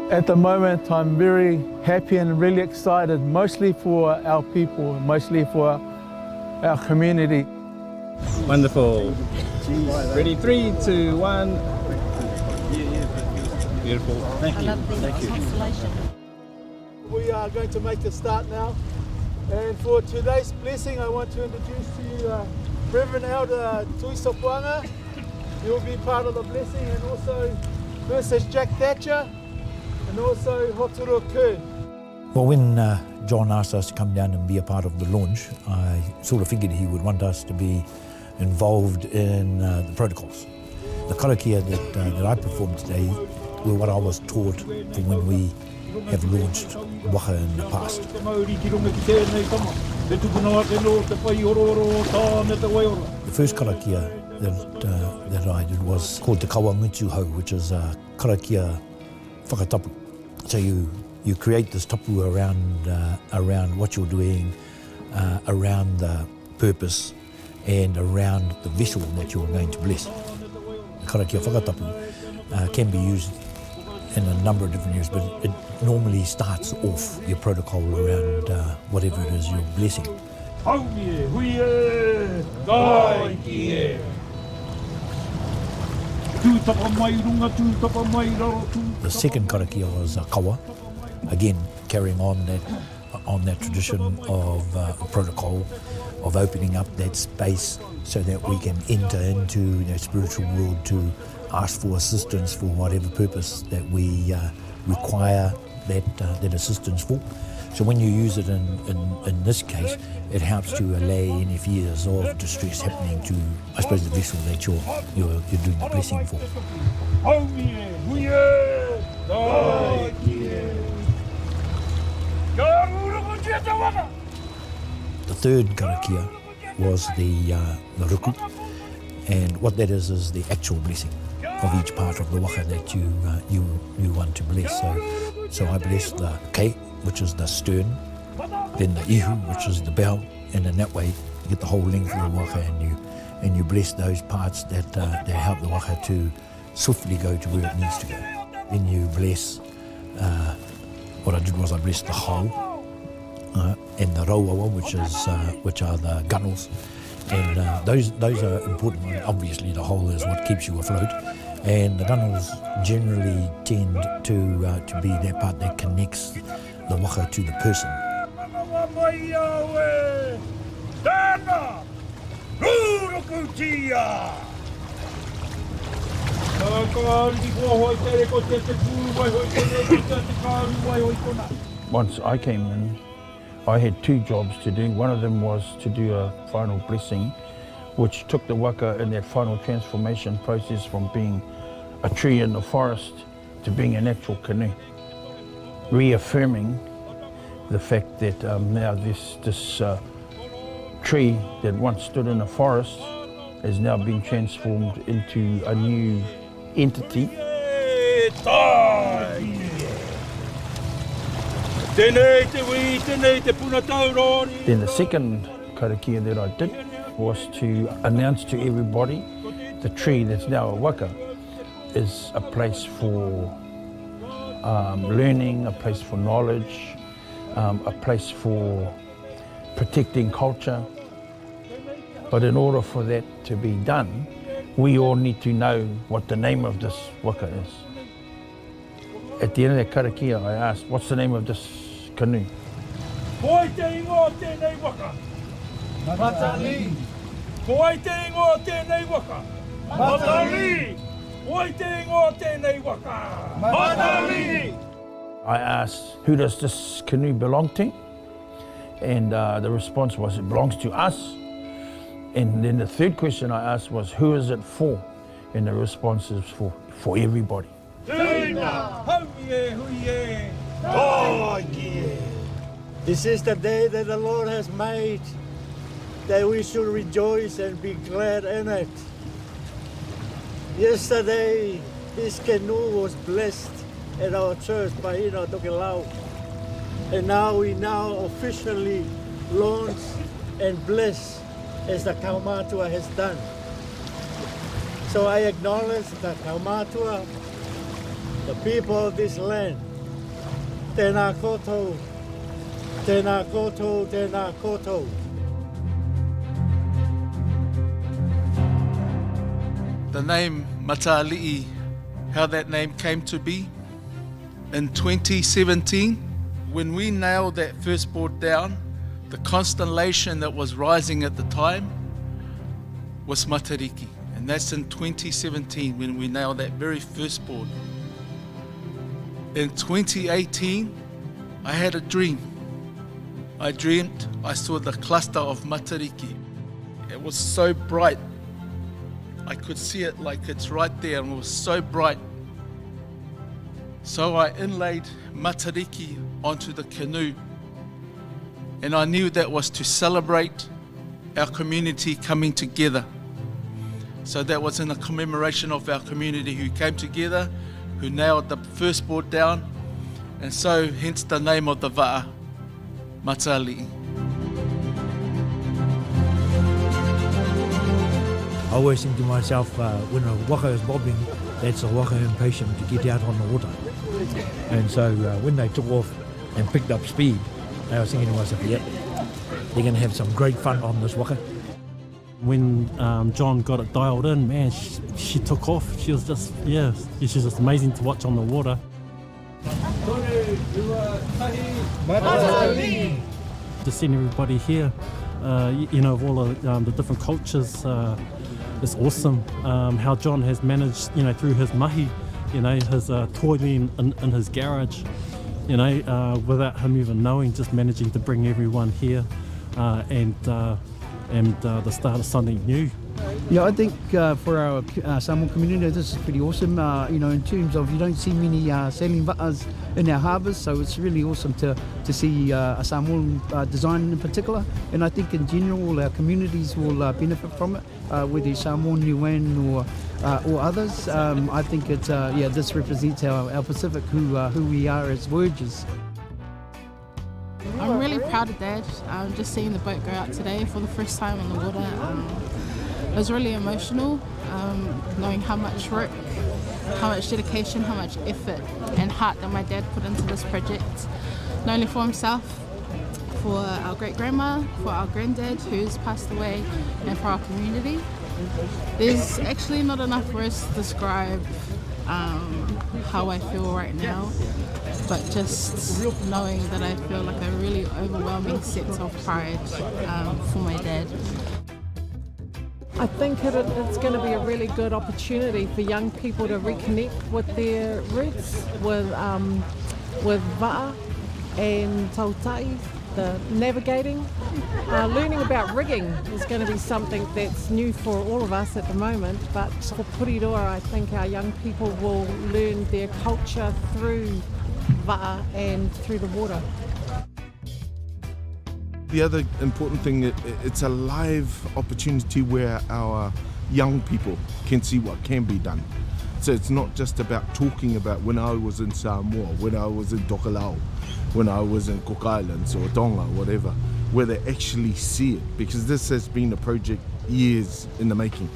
[SPEAKER 7] At the moment, I'm very happy and really excited, mostly for our people, mostly for our community.
[SPEAKER 11] Wonderful. Ready, 3, 2, 1. Beautiful. Thank you. Thank you.
[SPEAKER 7] We are going to make a start now. And for today's blessing, I want to introduce to you Reverend Elder Tui Sopuanga. You'll be part of the blessing, and also Versus Jack Thatcher, and also Hoturo Kerr.
[SPEAKER 12] Well, when John asked us to come down and be a part of the launch, I sort of figured he would want us to be involved in the protocols. The karakia that I performed today were what I was taught from when we have launched waka in the past. The first karakia that I did was called Te Kawangutuhau, which is a karakia whakatapu. So you create this tapu around what you're doing, around the purpose, and around the vessel that you're going to bless. The karakia whakatapu can be used in a number of different areas, but it normally starts off your protocol around whatever it is you're blessing. The second karakia was kawa, again carrying on that tradition of protocol of opening up that space so that we can enter into the spiritual world to ask for assistance for whatever purpose that we require that assistance for. So when you use it in this case, it helps to allay any fears of distress happening to, I suppose, the vessel that you're doing the blessing for. The third karakia was the ruku, and what that is the actual blessing of each part of the waka that you want to bless. So I bless the kei, which is the stern, then the ihu, which is the bow, and in that way you get the whole length of the waka, and you bless those parts that help the waka to swiftly go to where it needs to go. Then you bless. What I did was I blessed the hau and the rauawa, which are the gunnels, and those are important. Obviously, the hole is what keeps you afloat, and the gunnels generally tend to be that part that connects the waka to the person.
[SPEAKER 13] Once I came in, I had two jobs to do. One of them was to do a final blessing, which took the waka in that final transformation process from being a tree in the forest to being an actual canoe, reaffirming the fact that now this tree that once stood in a forest has now been transformed into a new entity. Then the second karakia that I did was to announce to everybody the tree that's now a waka is a place for learning, a place for knowledge, a place for protecting culture. But in order for that to be done, we all need to know what the name of this waka is. At the end of that karakia, I asked, what's the name of this canoe?
[SPEAKER 14] Matali.
[SPEAKER 13] I asked, who does this canoe belong to? And the response was, it belongs to us. And then the third question I asked was, who is it for? And the response is for everybody.
[SPEAKER 14] This is the day that the Lord has made, that we should rejoice and be glad in it. Yesterday, this canoe was blessed at our church by Tokelau. And now we officially launch and bless as the Kaumatua has done. So I acknowledge the Kaumatua, the people of this land. Tēnā koutou, tēnā koutou, tēnā koutou.
[SPEAKER 7] The name Matali'i, how that name came to be. In 2017, when we nailed that first board down, the constellation that was rising at the time was Matariki. And that's in 2017 when we nailed that very first board. In 2018, I had a dream. I dreamt I saw the cluster of Matariki. It was so bright. I could see it like it's right there, and it was so bright. So I inlaid Matariki onto the canoe. And I knew that was to celebrate our community coming together. So that was in a commemoration of our community who came together, who nailed the first board down, and so hence the name of the va'a, Matali.
[SPEAKER 12] I always think to myself, when a waka is bobbing, that's a waka impatient to get out on the water. And so when they took off and picked up speed, I was thinking to myself, yep, they're going to have some great fun on this waka.
[SPEAKER 10] When John got it dialed in, man, she took off. She was just, yeah, she's just amazing to watch on the water. Just seeing everybody here, you know, of all the different cultures, it's awesome how John has managed, you know, through his mahi, you know, his toiling in his garage, you know, without him even knowing, just managing to bring everyone here and the start of something new.
[SPEAKER 15] Yeah, I think for our Samoan community, this is pretty awesome. You know, in terms of you don't see many sailing va'as in our harbours, so it's really awesome to see a Samoan design in particular. And I think in general, all our communities will benefit from it, whether it's Samoan, Niuan, or others. I think it's yeah, this represents our Pacific, who we are as voyagers.
[SPEAKER 16] I'm really proud of Dad. Just seeing the boat go out today for the first time on the water. It was really emotional, knowing how much work, how much dedication, how much effort and heart that my dad put into this project. Not only for himself, for our great-grandma, for our granddad who's passed away, and for our community. There's actually not enough words to describe how I feel right now, but just knowing that I feel like a really overwhelming sense of pride for my dad.
[SPEAKER 17] I think it's going to be a really good opportunity for young people to reconnect with their roots, with va'a and tautai, the navigating. Learning about rigging is going to be something that's new for all of us at the moment, but for Puriroa, I think our young people will learn their culture through va'a and through the water.
[SPEAKER 18] The other important thing, it's a live opportunity where our young people can see what can be done. So it's not just about talking about when I was in Samoa, when I was in Tokelau, when I was in Cook Islands or Tonga, whatever, where they actually see it, because this has been a project years in the making.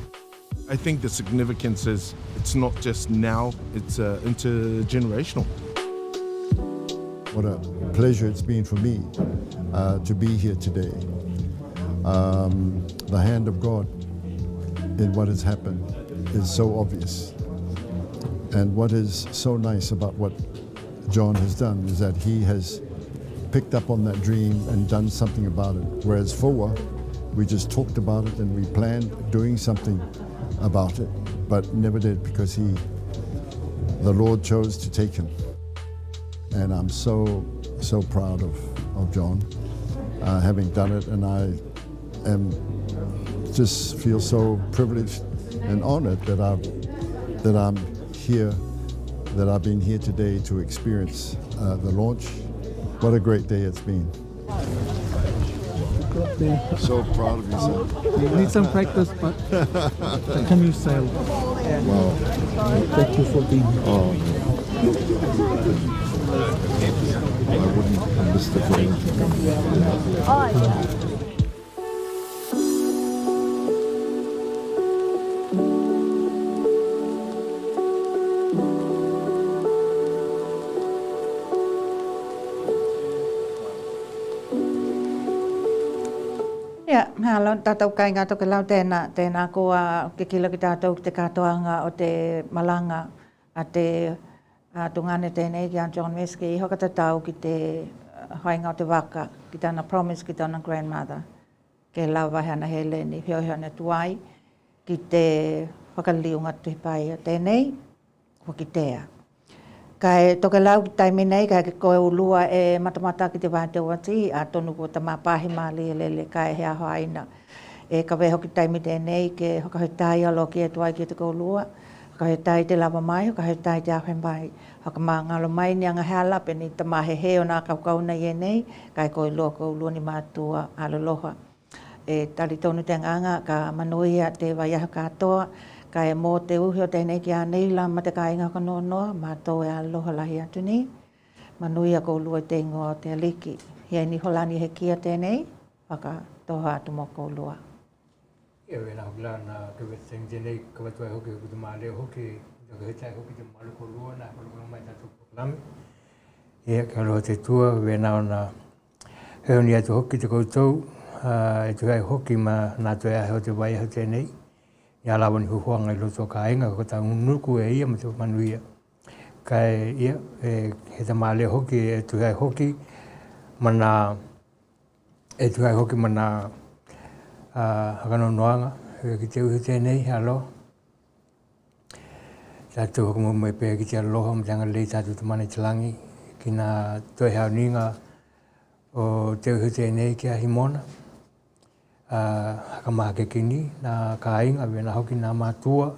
[SPEAKER 18] I think the significance is it's not just now, it's intergenerational.
[SPEAKER 19] What a pleasure it's been for me to be here today. The hand of God in what has happened is so obvious. And what is so nice about what John has done is that he has picked up on that dream and done something about it. Whereas Foa, we just talked about it and we planned doing something about it, but never did because the Lord chose to take him. And I'm so proud of John having done it, and I just feel so privileged and honored that I'm here, that I've been here today to experience the launch. What a great day it's been. So proud of yourself.
[SPEAKER 20] You need some practice, but can you sail?
[SPEAKER 19] Wow.
[SPEAKER 20] Thank you for being here.
[SPEAKER 19] Oh, I wouldn't miss the game.
[SPEAKER 4] Oh, yeah.
[SPEAKER 3] Ia, halo tātou kai ngā Tokelau tēnā koa ke kila ki tātou te katoanga o te malanga a te tungane tēnei ki John Meske I hoka tatau ki te hainga o te waka ki tāna promise ki tāna grandmother ke lawa hana Heleni hiohia tuai ki te whakaliunga tuhipai tēnei ko ki tea. Kai Tokelau ki taimi nei, kai koe ulua e matamata ki te wāteo wati, a tonu ko ta mapahi mali e lele kai hea haina. E ka weho ki taimi tēnei ke hokahitai alo ki e tuai ki te koulua, Ka he tai te lava mai, ka he tai te awhen mai. Haka maa ngalo mai ni anga hala pe ni ta mahe he o nā kaukau na ie nei. Kai koe loa kou lua ni mātua aloloha. E tali tonu te nganga ka manuia te waiaha katoa. Ka e mō te uhi o tēnei ki a neila ma te ka inga ka noa mātua e aloloha lahi atu ni. Manuia kou lua te ingoa o te aliki. Hiai ni holani he kia tēnei. Waka toha atu mō kou lua.
[SPEAKER 2] Ia wena hoki lana ke weteng tēnei ka watu ai hoki te maa leo hoki ka hitai hoki te malu ko lua na malu mai tātou Tokelami. Ia ka roa te tua wena ona heoni atu hoki te koutou e tu hai hoki ma nā toi ahe o te wai aho tēnei. Ia lawa ni huhuanga i loto ka inga ka ta unuku e ia ma te manuia. Kai ia he te maa leo hoki e tu hai hoki mana hakano noanga, ki te uhi tēnei, alo. Tātou hoki mo e pēa ki te aloha, mo te anga lei tātou te mane te langi, ki nā toi hao ninga o te uhi tēnei ki a himona. Haka maha ke kini, nā kāinga, we nā hoki nā mātua,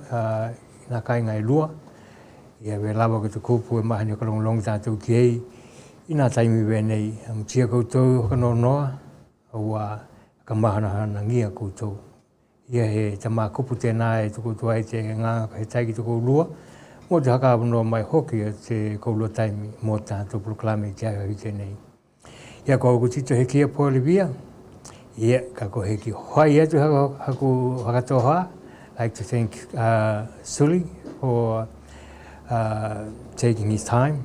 [SPEAKER 2] nā kāinga e lua. Ia we lawa ki te kūpu e maha ni o kalongolongi tātou ki ei, i nā taimi we nei, tia koutou hakano noa, ua ka mahana ngia koutou. Ia he te mā kupu tēnā e tuku tuai te nganga ka he taiki tuku lua, mō te haka awanoa mai hoki a te koulua taimi mō tātou Tokelami te ahi tēnei. Ia ko au tito he kia po Olivia, ia ka ko he ki hoai atu haku hakatoha. I'd like to thank Sully for taking his time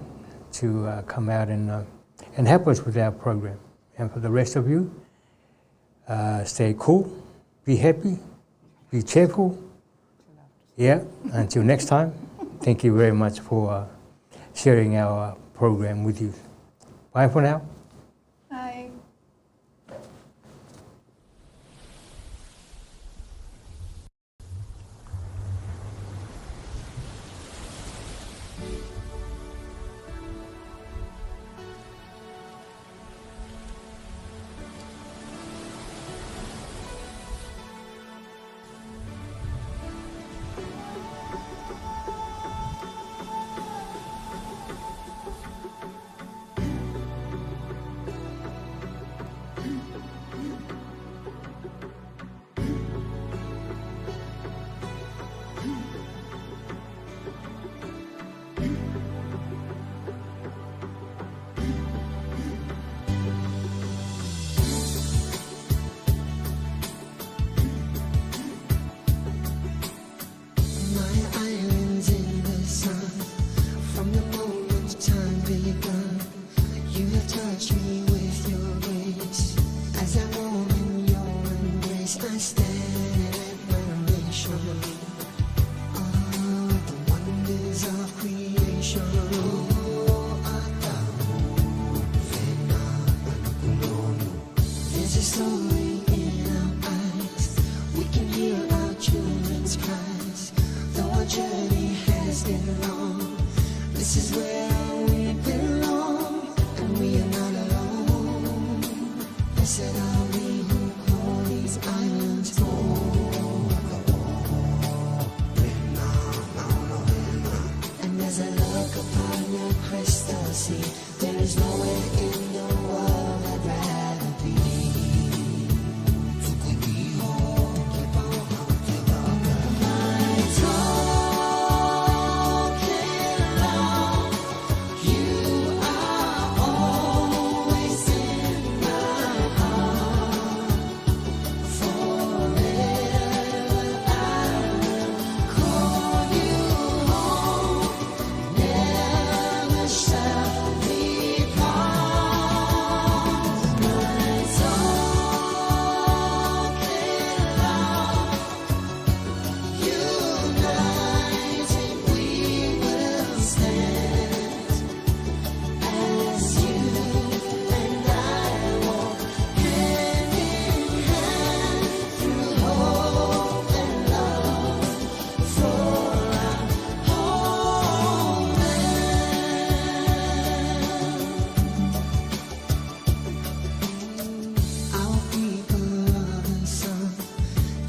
[SPEAKER 2] to come out and help us with our program. And for the rest of you, stay cool, be happy, be cheerful. Yeah, until next time, thank you very much for sharing our program with you. Bye for now.
[SPEAKER 3] Bye.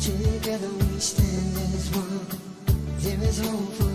[SPEAKER 21] Together we stand as one. There is hope for